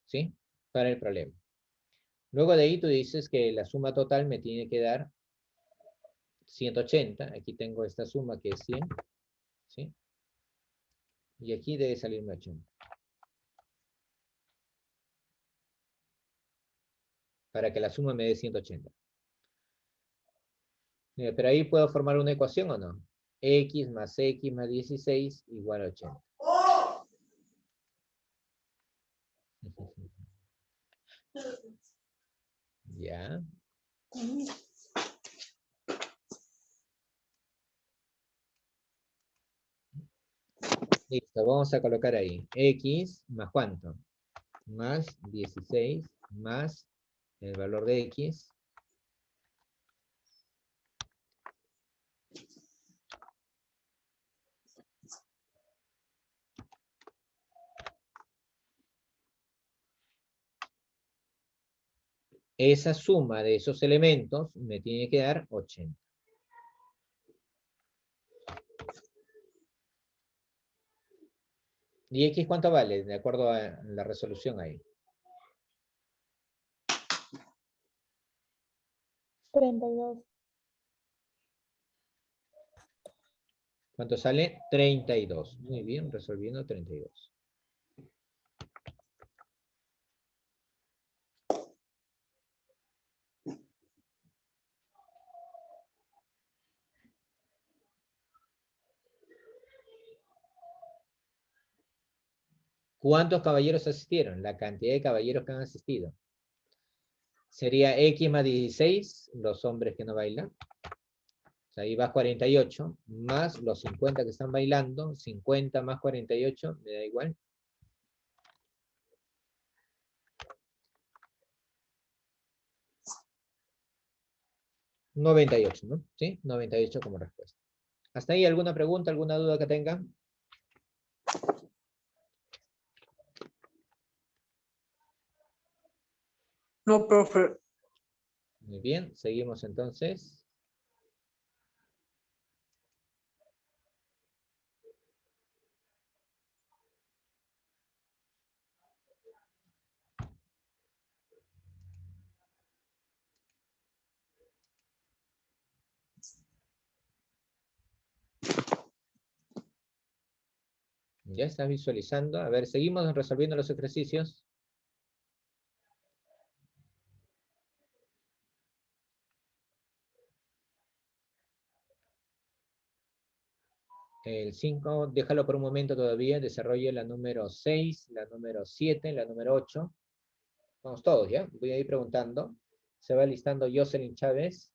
¿Sí? Para el problema. Luego de ahí tú dices que la suma total me tiene que dar 180. Aquí tengo esta suma que es 100. ¿Sí? Y aquí debe salirme 80. Para que la suma me dé 180. Pero ahí puedo formar una ecuación o no. X más 16 igual a 80. Ya. Listo, vamos a colocar ahí. X más ¿cuánto? Más 16 más el valor de X. Esa suma de esos elementos me tiene que dar 80. ¿Y X cuánto vale? De acuerdo a la resolución ahí. 32. ¿Cuánto sale? 32. Muy bien, resolviendo 32. ¿Cuántos caballeros asistieron? La cantidad de caballeros que han asistido. Sería X más 16, los hombres que no bailan. O sea, ahí va 48, más los 50 que están bailando. 50 más 48, me da igual. 98, ¿no? ¿Sí? 98 como respuesta. ¿Hasta ahí alguna pregunta, alguna duda que tengan? No, profe. Muy bien, seguimos entonces. Ya estás visualizando. A ver, seguimos resolviendo los ejercicios. El 5, déjalo por un momento todavía. Desarrolle la número 6, la número 7, la número 8. Vamos todos, ¿ya? Voy a ir preguntando. Se va listando Jocelyn Chávez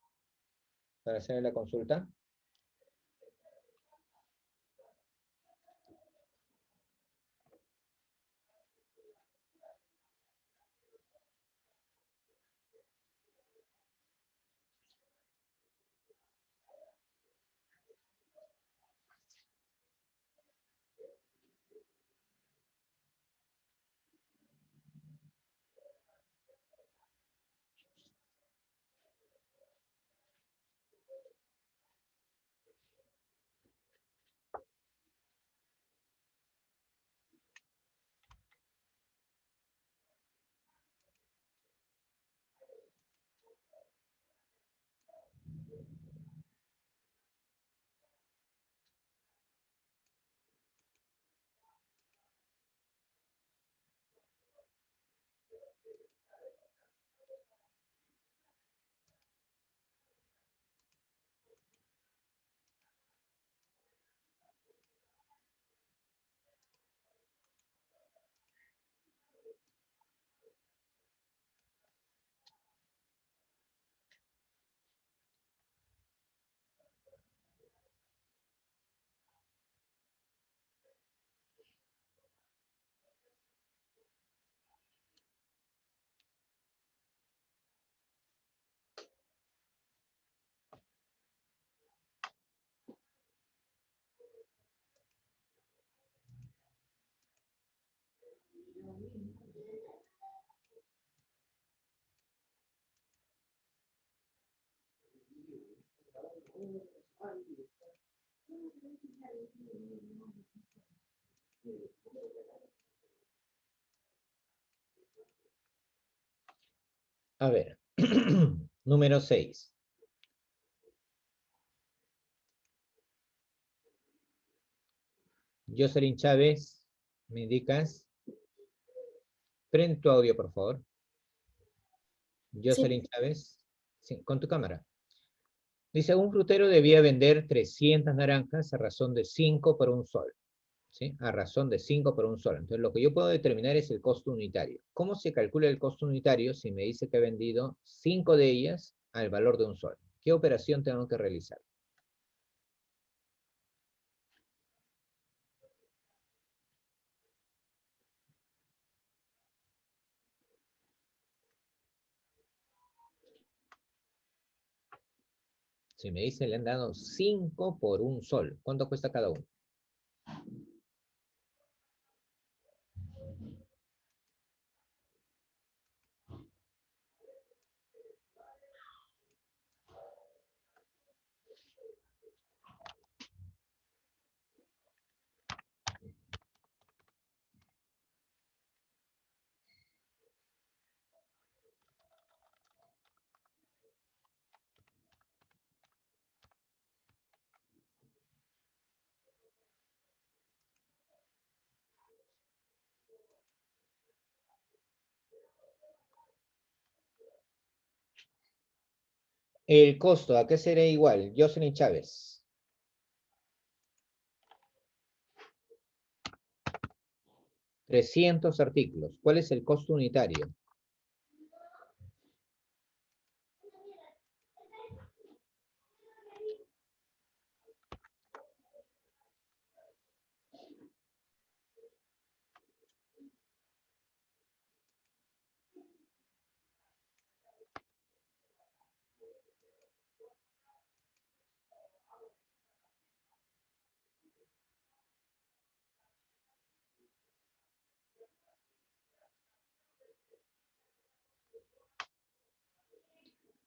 para hacer la consulta. A ver. Número 6. Jocelyn Chávez, ¿me indicas? Prende tu audio, por favor. Jocelyn Chávez, sí, con tu cámara. Dice, un frutero debía vender 300 naranjas a razón de 5 por un sol. ¿Sí? A razón de 5 por un sol. Entonces, lo que yo puedo determinar es el costo unitario. ¿Cómo se calcula el costo unitario si me dice que he vendido 5 de ellas al valor de un sol? ¿Qué operación tengo que realizar? Si me dice le han dado 5 por un sol, ¿cuánto cuesta cada uno? El costo, ¿a qué será igual? Jocelyn Chávez. $300 artículos. ¿Cuál es el costo unitario?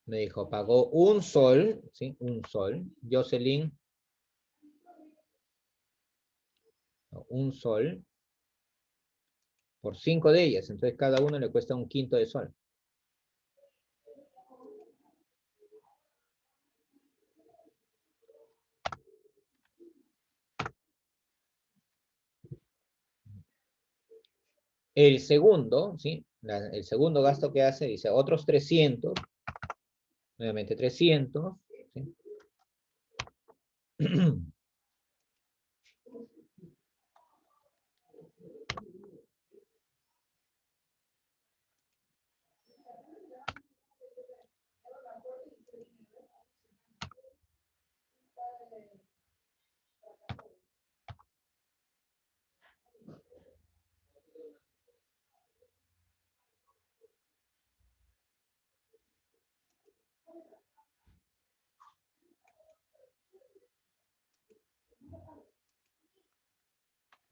Me dijo, pagó un sol, ¿sí? Un sol. Jocelyn, un sol por 5 de ellas. Entonces, cada uno le cuesta un quinto de sol. El segundo, ¿sí? El segundo gasto que hace, dice otros 300, nuevamente 300, ¿sí?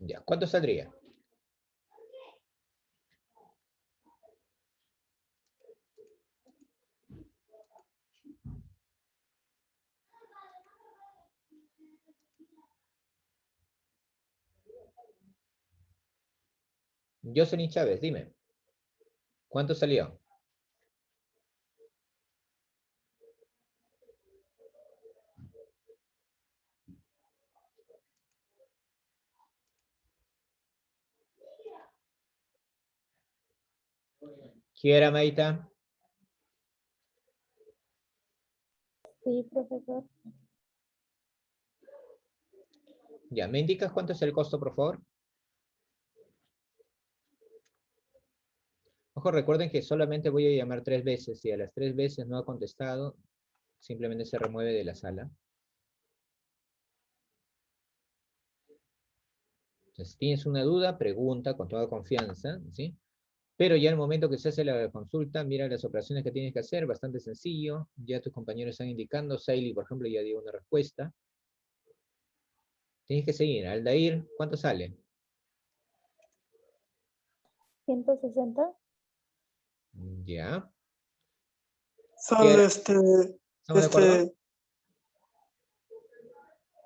Ya, ¿cuánto saldría? Jocelyn Chávez, dime. ¿Cuánto salió? ¿Quiera, Maita? Sí, profesor. Ya, ¿me indicas cuánto es el costo, por favor? Ojo, recuerden que solamente voy a llamar 3 veces. Si a las 3 veces no ha contestado, simplemente se remueve de la sala. Entonces, si tienes una duda, pregunta con toda confianza, ¿sí? Pero ya al momento que se hace la consulta, mira las operaciones que tienes que hacer, bastante sencillo. Ya tus compañeros están indicando. Saily, por ejemplo, ya dio una respuesta. Tienes que seguir. Aldair, ¿cuánto sale? 160. Ya. Sale ¿Estamos de acuerdo?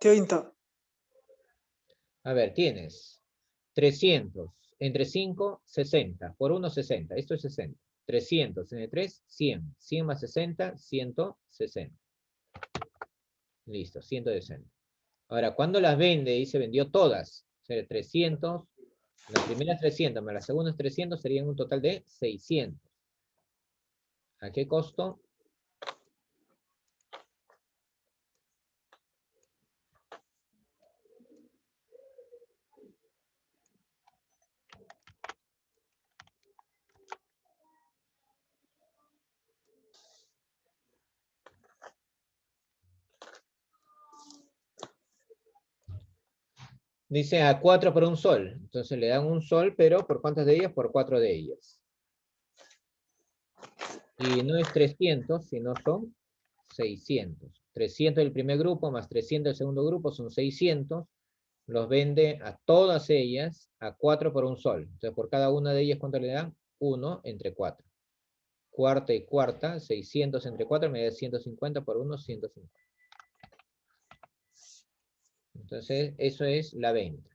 30. A ver, tienes 300 entre 5, 60. Por 1, 60. Esto es 60. 300 entre 3, 100. 100 más 60, 160. Listo, 160. Ahora, ¿cuándo las vende? Y se vendió todas. O sea, 300. Las primeras 300 más las segundas 300 serían un total de 600. ¿A qué costo? Dice a 4 por un sol. Entonces le dan un sol, pero ¿por cuántas de ellas? Por 4 de ellas. Y no es 300, sino son 600. 300 del primer grupo más 300 del segundo grupo son 600. Los vende a todas ellas a 4 por un sol. Entonces por cada una de ellas, ¿cuánto le dan? 1 entre 4. Cuarta y cuarta, 600 entre 4 me da 150 por 1, 150. Entonces eso es la venta.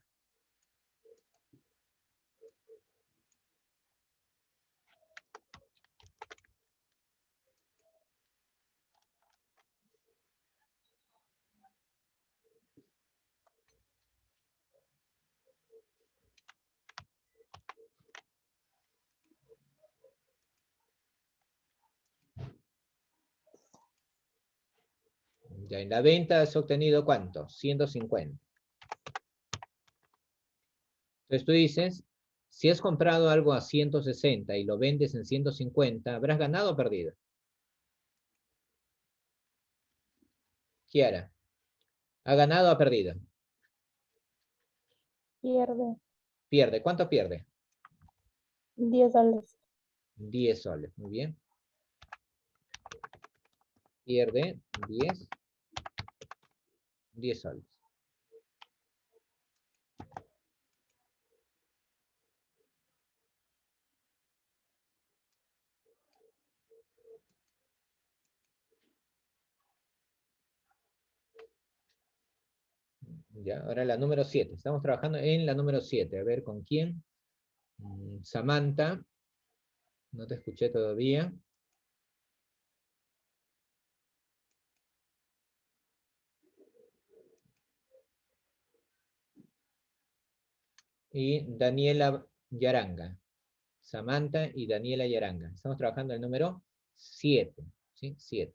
Ya en la venta has obtenido ¿cuánto? 150. Entonces tú dices, si has comprado algo a 160 y lo vendes en 150, ¿habrás ganado o perdido? Kiara, ¿ha ganado o ha perdido? Pierde Pierde. ¿Cuánto pierde? 10 soles. 10 soles. Muy bien. Pierde 10 soles. Ya, ahora la número 7. Estamos trabajando en la número 7. A ver, ¿con quién? Samantha. No te escuché todavía. Y Daniela Yaranga. Samantha y Daniela Yaranga. Estamos trabajando el número 7. ¿Sí? 7.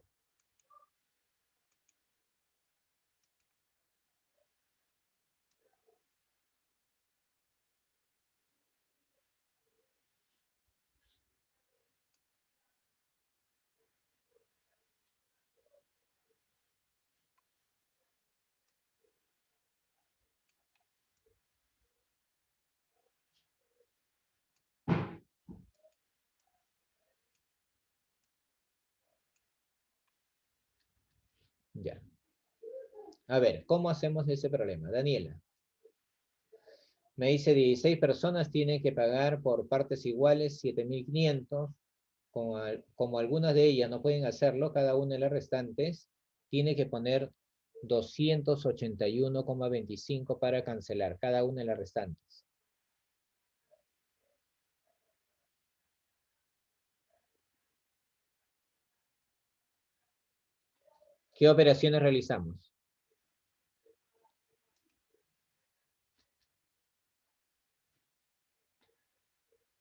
Ya. A ver, ¿cómo hacemos ese problema? Daniela. Me dice 16 personas tienen que pagar por partes iguales 7.500. Como algunas de ellas no pueden hacerlo, cada una de las restantes tiene que poner 281,25 para cancelar cada una de las restantes. ¿Qué operaciones realizamos?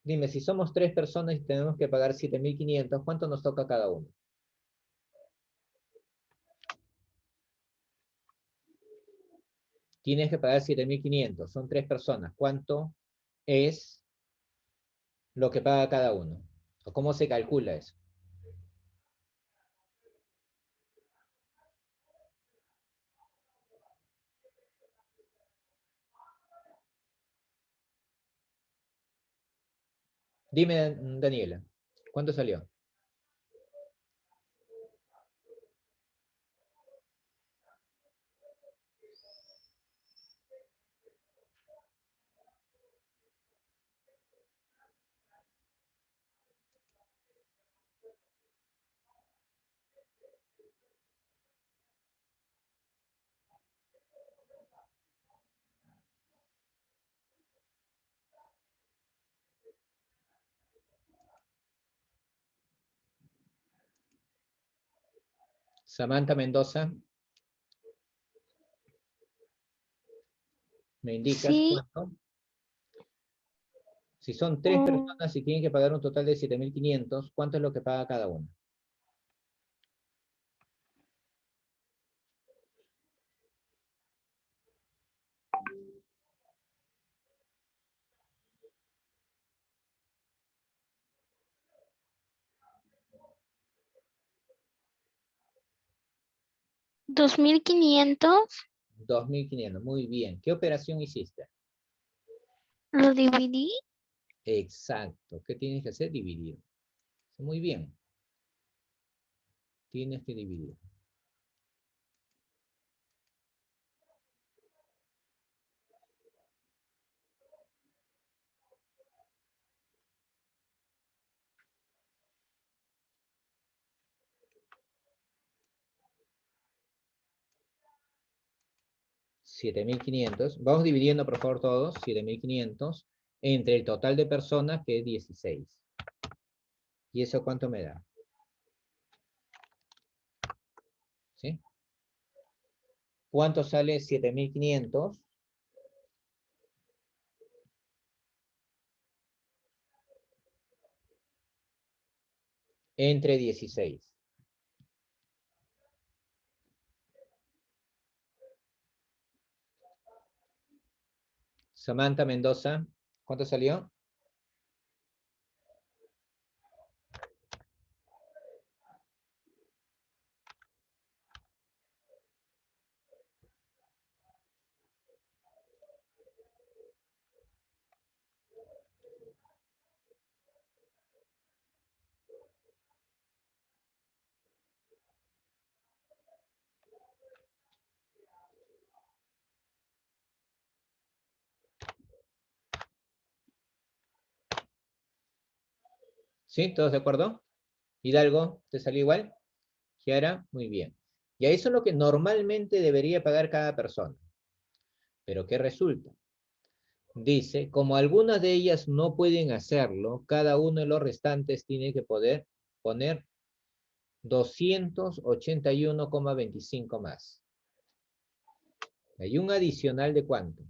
Dime, si somos 3 personas y tenemos que pagar 7.500, ¿cuánto nos toca cada uno? Tienes que pagar 7.500, son 3 personas. ¿Cuánto es lo que paga cada uno? ¿O cómo se calcula eso? Dime, Daniela, ¿cuánto salió? Samantha Mendoza, ¿me indicas Sí, cuánto? Si son 3 personas y tienen que pagar un total de 7.500, ¿cuánto es lo que paga cada uno? $2,500 2.500, muy bien. ¿Qué operación hiciste? lo dividí. Exacto. ¿Qué tienes que hacer? Dividir. Muy bien. Tienes que dividir. $7.500. Vamos dividiendo, por favor, todos. 7.500 entre el total de personas, que es 16. ¿Y eso cuánto me da? ¿Sí? ¿Cuánto sale 7.500 entre 16? Samantha Mendoza, ¿cuánto salió? ¿Sí? ¿Todos de acuerdo? Hidalgo, ¿te salió igual? Kiara, muy bien. Y eso es lo que normalmente debería pagar cada persona. Pero ¿qué resulta? Dice, como algunas de ellas no pueden hacerlo, cada uno de los restantes tiene que poder poner 281,25 más. Hay un adicional de ¿cuánto?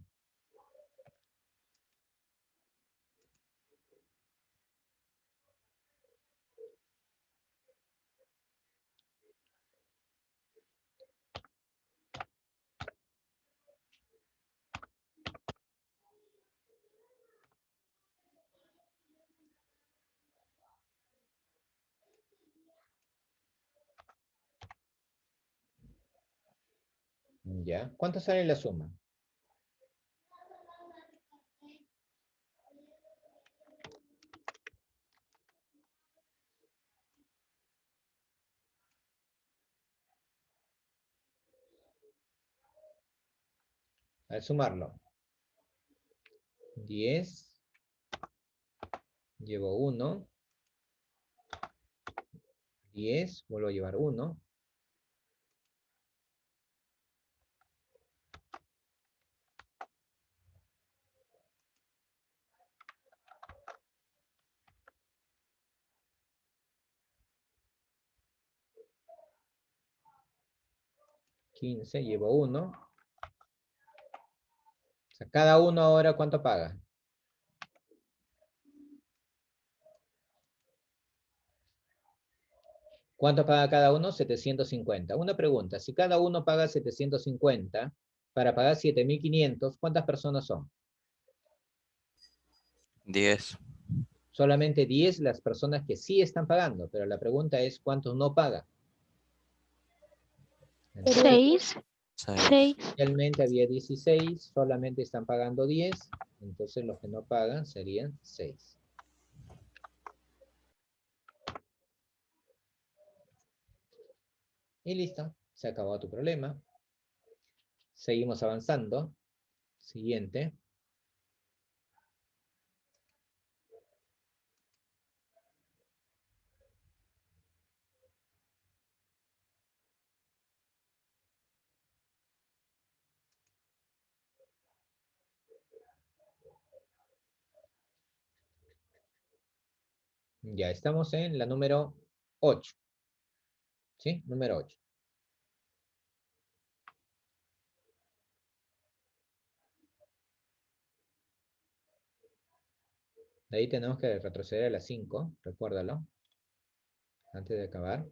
¿Ya? ¿Cuánto sale la suma? Al sumarlo. 10. Llevo 1. 10. Vuelvo a llevar 1. 15. Llevo 1. O sea, cada uno ahora, ¿cuánto paga? ¿Cuánto paga cada uno? 750. Una pregunta, si cada uno paga 750, para pagar 7.500, ¿cuántas personas son? 10. Solamente 10 las personas que sí están pagando, pero la pregunta es, ¿cuántos no pagan? Entonces, 6. 6. 6. inicialmente había 16, solamente están pagando 10, entonces los que no pagan serían 6. Y listo, se acabó tu problema. Seguimos avanzando. Siguiente. Ya estamos en la número 8. ¿Sí? Número 8. De ahí tenemos que retroceder a la 5, recuérdalo, antes de acabar.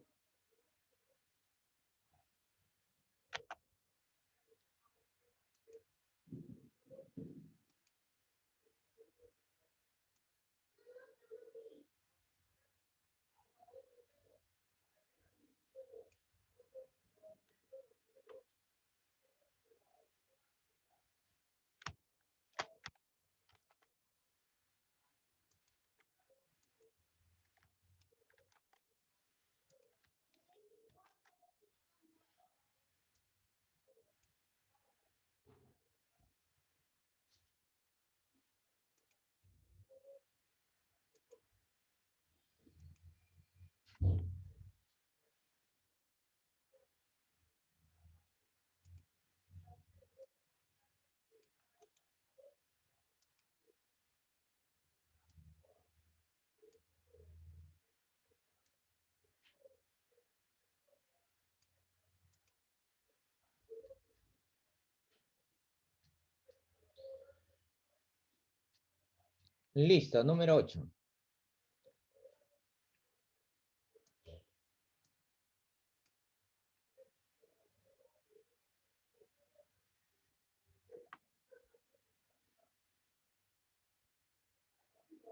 Listo, número 8.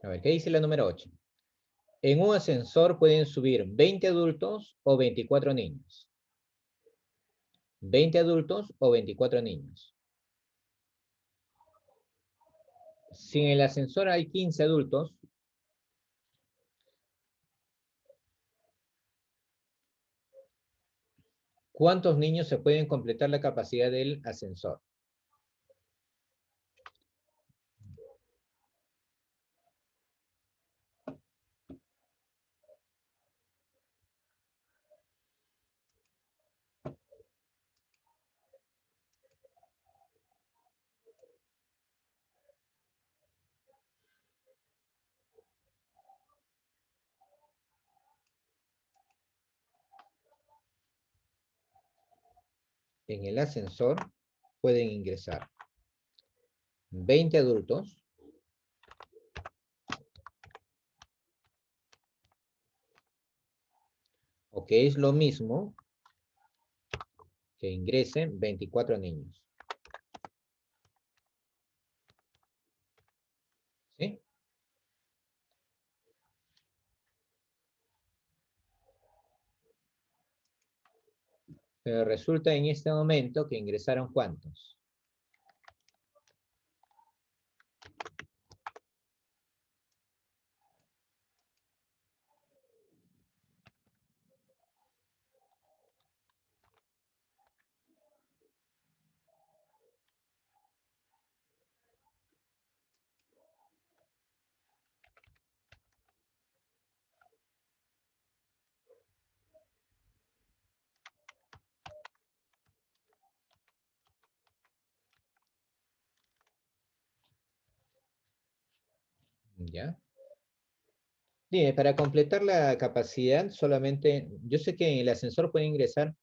A ver, ¿qué dice la número 8? En un ascensor pueden subir 20 adultos o 24 niños. 20 adultos o 24 niños. Si en el ascensor hay 15 adultos, ¿cuántos niños se pueden completar la capacidad del ascensor? En el ascensor pueden ingresar 20 adultos, o que es lo mismo que ingresen 24 niños. ¿Sí? Pero resulta en este momento que ingresaron ¿cuántos? ¿Ya? Dime, para completar la capacidad, solamente, yo sé que en el ascensor pueden ingresar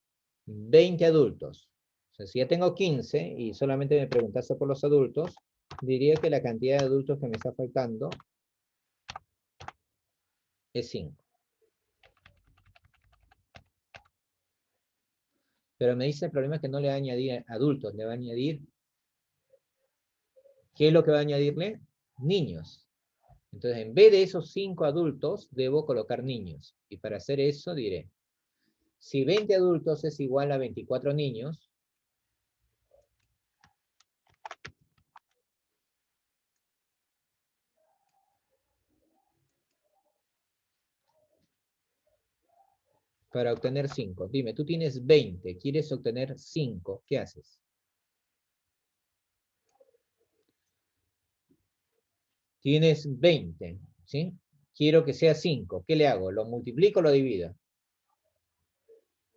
20 adultos. O sea, si ya tengo 15 y solamente me preguntaste por los adultos, diría que la cantidad de adultos que me está faltando es 5. Pero me dice el problema es que no le va a añadir adultos, le va a añadir, ¿qué es lo que va a añadirle? Niños. Entonces, en vez de esos 5 adultos, debo colocar niños. Y para hacer eso diré, si 20 adultos es igual a 24 niños, para obtener 5. Dime, tú tienes 20, quieres obtener 5, ¿qué haces? Tienes 20, ¿sí? Quiero que sea 5, ¿qué le hago? ¿Lo multiplico o lo divido?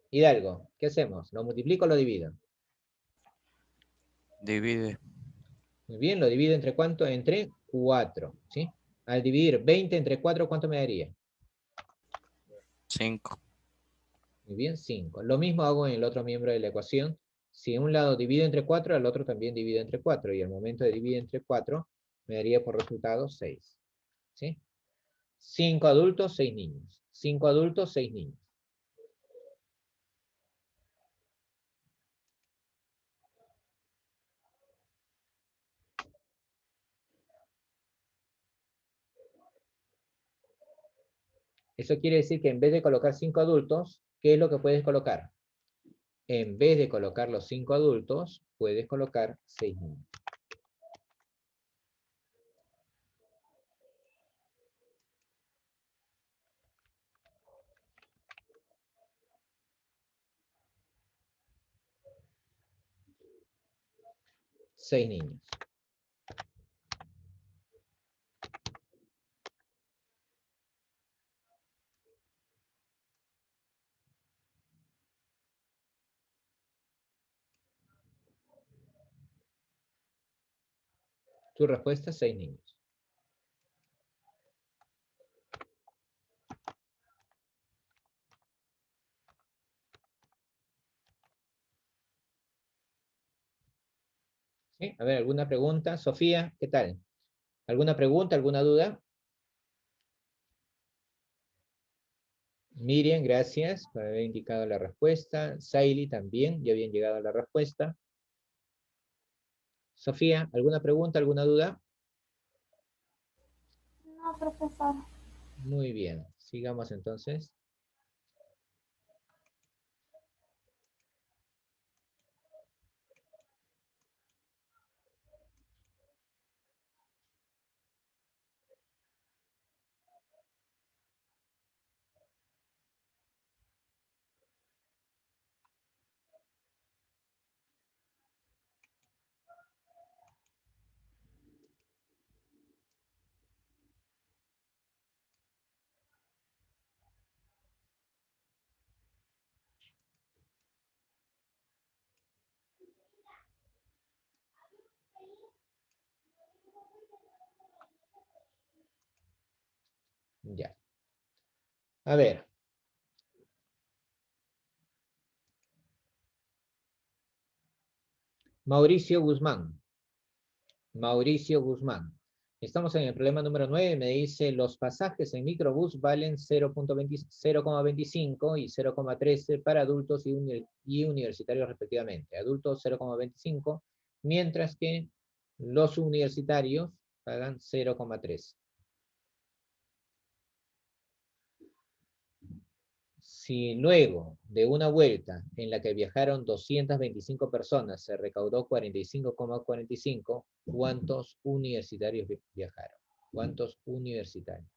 Hidalgo, ¿qué hacemos? ¿Lo multiplico o lo divido? Divide. Muy bien, lo divido entre ¿cuánto? Entre 4, ¿sí? Al dividir 20 entre 4, ¿cuánto me daría? 5. Muy bien, 5. Lo mismo hago en el otro miembro de la ecuación. Si en un lado divido entre 4, al otro también divido entre 4. Y al momento de dividir entre 4, me daría por resultado 6. ¿Sí? 5 adultos, 6 niños. 5 adultos, 6 niños. Eso quiere decir que en vez de colocar 5 adultos, ¿qué es lo que puedes colocar? En vez de colocar los 5 adultos, puedes colocar 6 niños. Seis niños. Tu respuesta, 6 niños. ¿Sí? A ver, ¿alguna pregunta? Sofía, ¿qué tal? ¿Alguna pregunta, alguna duda? Miriam, gracias por haber indicado la respuesta. Saily también, ya habían llegado a la respuesta. Sofía, ¿alguna pregunta, alguna duda? No, profesor. Muy bien, sigamos entonces. Ya. A ver. Mauricio Guzmán. Mauricio Guzmán. Estamos en el problema número 9. Me dice, los pasajes en microbús valen 0,25 y 0,13 para adultos y universitarios respectivamente. Adultos 0,25, mientras que los universitarios pagan 0,3. Si luego de una vuelta en la que viajaron 225 personas se recaudó 45,45, ¿cuántos universitarios viajaron? ¿Cuántos universitarios?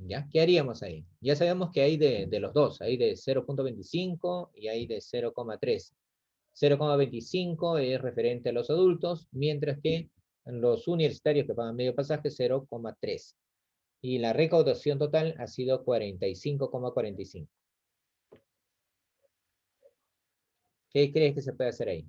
¿Ya? ¿Qué haríamos ahí? Ya sabemos que hay de los dos, hay de 0,25 y hay de 0,3. 0,25 es referente a los adultos, mientras que los universitarios que pagan medio pasaje 0,3. Y la recaudación total ha sido 45,45. ¿Qué crees que se puede hacer ahí?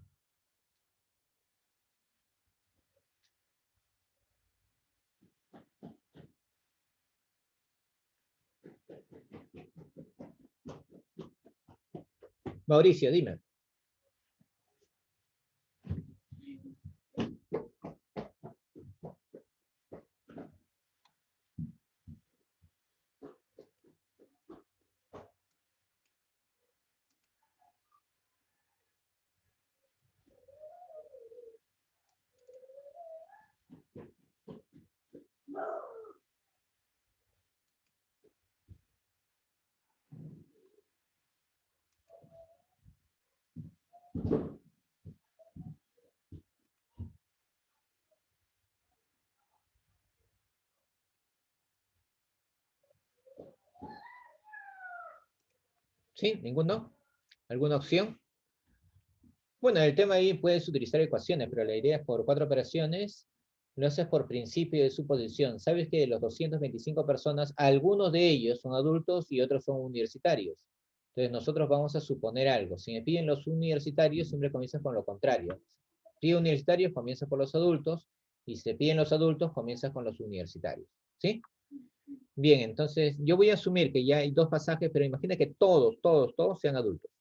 Mauricio, dime. ¿Sí? ¿Ninguno? ¿Alguna opción? Bueno, el tema ahí puedes utilizar ecuaciones, pero la idea es por 4 operaciones, lo haces por principio de suposición. Sabes que de los 225 personas, algunos de ellos son adultos y otros son universitarios. Entonces nosotros vamos a suponer algo. Si me piden los universitarios, siempre comienzas con lo contrario. Pide universitarios, comienzas por los adultos, y si te piden los adultos, comienzas con los universitarios. ¿Sí? Bien, entonces yo voy a asumir que ya hay 2 pasajes, pero imagina que todos sean adultos.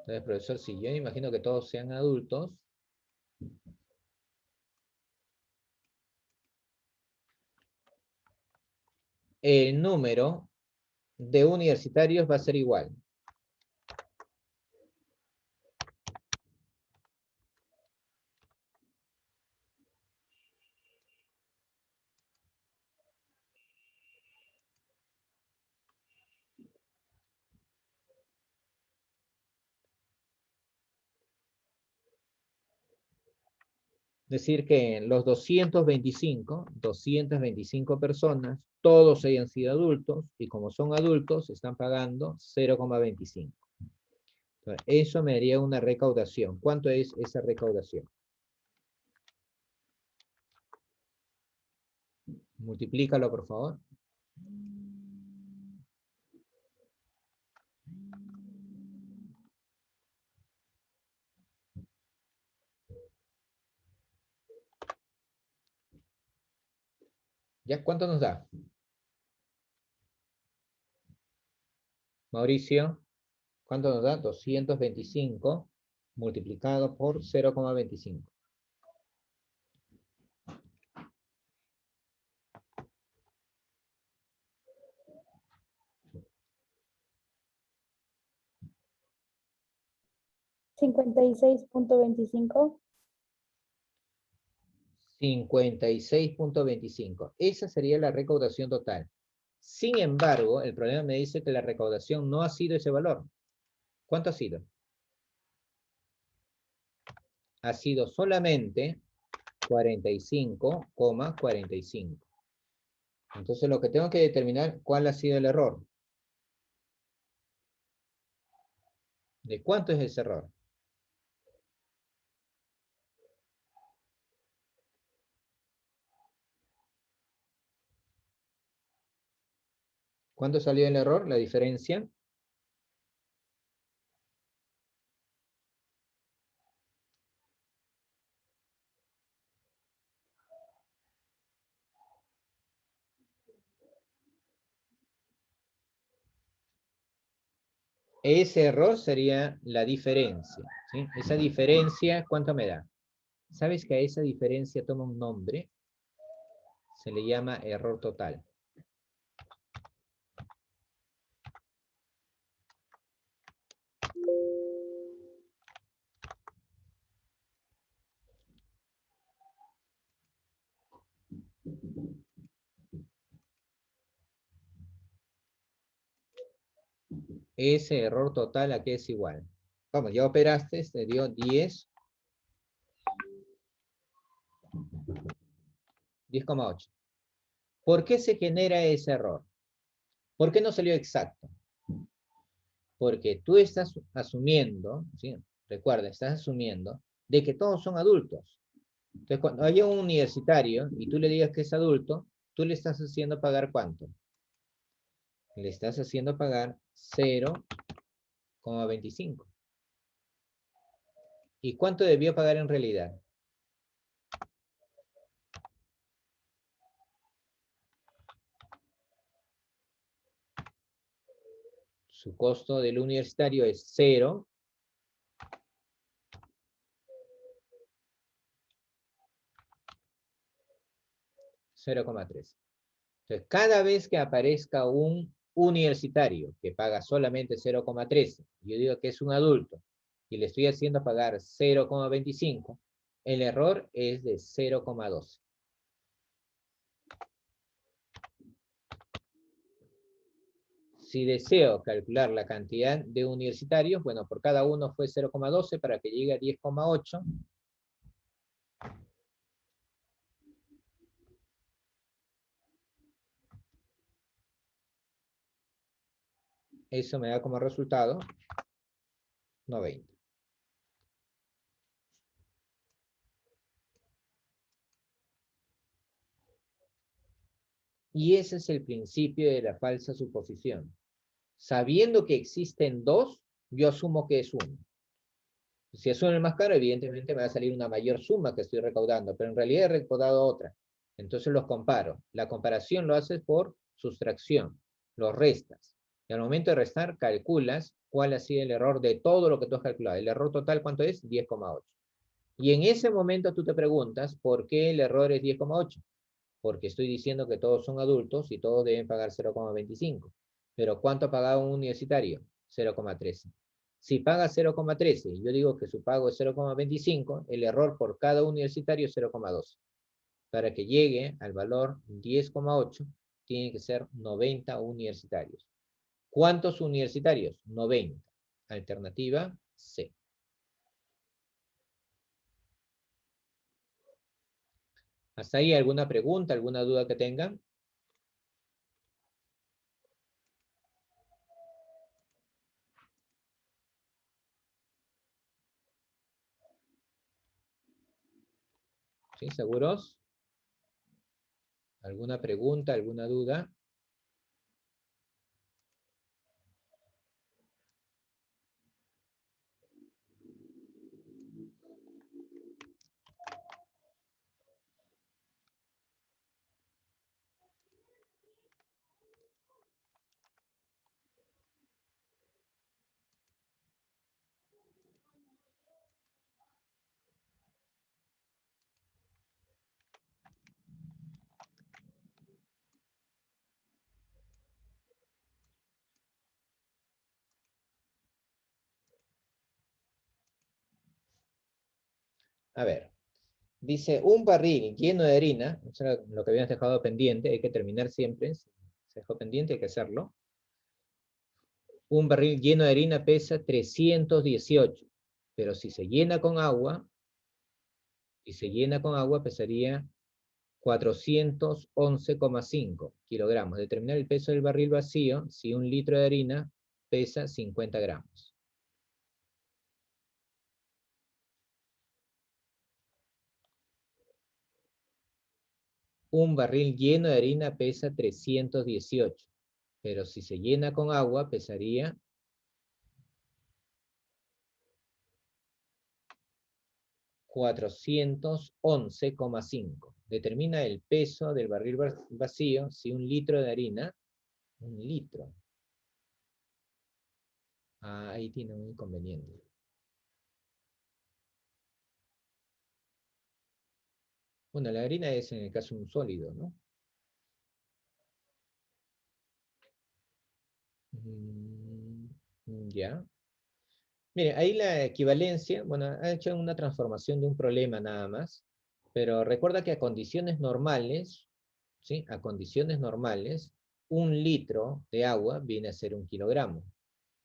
Entonces, profesor, si yo imagino que todos sean adultos, el número de universitarios va a ser igual. Decir que los 225 personas, todos hayan sido adultos, y como son adultos, están pagando 0,25. Eso me daría una recaudación. ¿Cuánto es esa recaudación? Multiplícalo, por favor. ¿Ya cuánto nos da? Mauricio, ¿cuánto nos da? 225 multiplicado por 0,25. $56.25. 56,25. Esa sería la recaudación total. Sin embargo, el problema me dice que la recaudación no ha sido ese valor. ¿Cuánto ha sido? Ha sido solamente 45,45. Entonces lo que tengo que determinar, ¿cuál ha sido el error? ¿De cuánto es ese error? ¿Cuánto salió el error? La diferencia. Ese error sería la diferencia, ¿sí? Esa diferencia, ¿cuánto me da? ¿Sabes que a esa diferencia toma un nombre? Se le llama error total. ese error total a qué es igual. Vamos, ya operaste, te dio 10,8. ¿Por qué se genera ese error? ¿Por qué no salió exacto? Porque tú estás asumiendo, ¿sí? Recuerda, estás asumiendo de que todos son adultos. Entonces, cuando haya un universitario y tú le digas que es adulto, tú le estás haciendo pagar ¿cuánto? Le estás haciendo pagar 0,25. ¿Y cuánto debió pagar en realidad? Su costo del universitario es 0. 0,3. Entonces, cada vez que aparezca un universitario que paga solamente 0,13, yo digo que es un adulto, y le estoy haciendo pagar 0,25, el error es de 0,12. Si deseo calcular la cantidad de universitarios, bueno, por cada uno fue 0,12 para que llegue a 10,8. Eso me da como resultado 90. Y ese es el principio de la falsa suposición. Sabiendo que existen dos, yo asumo que es uno. Si asumo el más caro, evidentemente me va a salir una mayor suma que estoy recaudando, pero en realidad he recaudado otra. Entonces los comparo. La comparación lo haces por sustracción, los restas. Y al momento de restar, calculas cuál ha sido el error de todo lo que tú has calculado. El error total, ¿cuánto es? 10,8. Y en ese momento tú te preguntas, ¿por qué el error es 10,8? Porque estoy diciendo que todos son adultos y todos deben pagar 0,25. Pero ¿cuánto ha pagado un universitario? 0,13. Si paga 0,13 y yo digo que su pago es 0,25, el error por cada universitario es 0,12. Para que llegue al valor 10,8, tiene que ser 90 universitarios. ¿Cuántos universitarios? 90. Alternativa C. ¿Hasta ahí alguna pregunta, alguna duda que tengan? ¿Sí? ¿Seguros? ¿Alguna pregunta, alguna duda? A ver, dice un barril lleno de harina, eso era lo que habíamos dejado pendiente, hay que terminar siempre, si se dejó pendiente hay que hacerlo. Un barril lleno de harina pesa 318, pero si se llena con agua, pesaría 411,5 kilogramos. Determinar el peso del barril vacío si un litro de harina pesa 50 gramos. Un barril lleno de harina pesa 318, pero si se llena con agua pesaría 411,5. Determina el peso del barril vacío si un litro de harina, un litro. Ahí tiene un inconveniente. Bueno, la harina es en el caso un sólido, ¿no? Ya. Mire, ahí la equivalencia, bueno, ha hecho una transformación de un problema nada más, pero recuerda que a condiciones normales, ¿sí? A condiciones normales, un litro de agua viene a ser 1 kilogramo.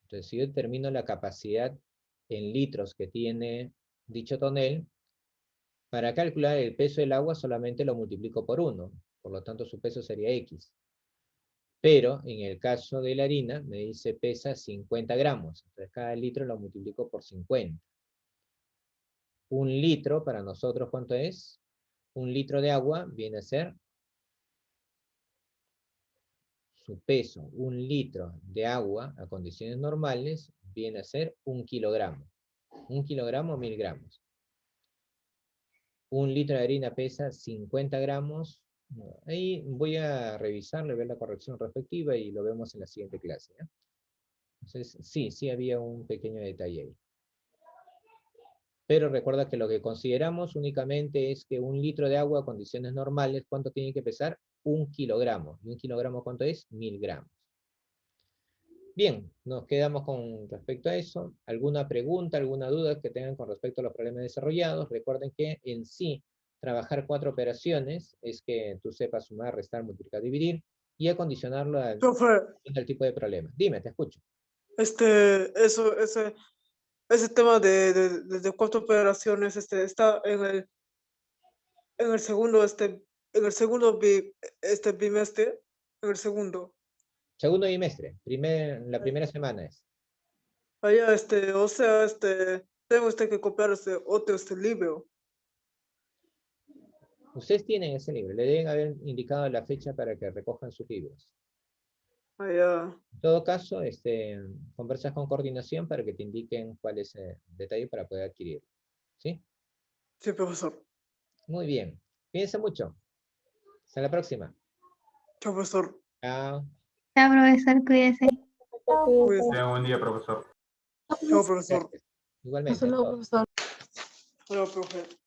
Entonces, si yo determino la capacidad en litros que tiene dicho tonel, para calcular el peso del agua solamente lo multiplico por 1, por lo tanto su peso sería X. Pero en el caso de la harina, me dice pesa 50 gramos, entonces cada litro lo multiplico por 50. Un litro para nosotros, ¿cuánto es? Un litro de agua viene a ser su peso. Un litro de agua a condiciones normales viene a ser 1 kilogramo. 1 kilogramo, 1000 gramos. Un litro de harina pesa 50 gramos. Ahí voy a revisarle, ver la corrección respectiva y lo vemos en la siguiente clase, ¿ya? Entonces, sí había un pequeño detalle ahí. Pero recuerda que lo que consideramos únicamente es que un litro de agua a condiciones normales, ¿cuánto tiene que pesar? 1 kilogramo. ¿Y 1 kilogramo cuánto es? 1000 gramos. Bien, nos quedamos con respecto a eso. ¿Alguna pregunta, alguna duda que tengan con respecto a los problemas desarrollados? Recuerden que en sí, trabajar 4 operaciones es que tú sepas sumar, restar, multiplicar, dividir y acondicionarlo al tipo de problema. Dime, te escucho. Ese tema de 4 operaciones, está en el segundo, bimestre, en el segundo. Segundo bimestre, la primera semana es. Allá, o sea, tengo que copiar otro libro. Ustedes tienen ese libro, le deben haber indicado la fecha para que recojan sus libros. Allá. En todo caso, conversas con coordinación para que te indiquen cuál es el detalle para poder adquirirlo. ¿Sí? Sí, profesor. Muy bien. Cuídense mucho. Hasta la próxima. Chao, profesor. Chao. Chao, profesor, cuídese. Cuídese. Tenga buen día, profesor. Chao, profesor. Igualmente. Hasta luego, profesor. Hola, profe.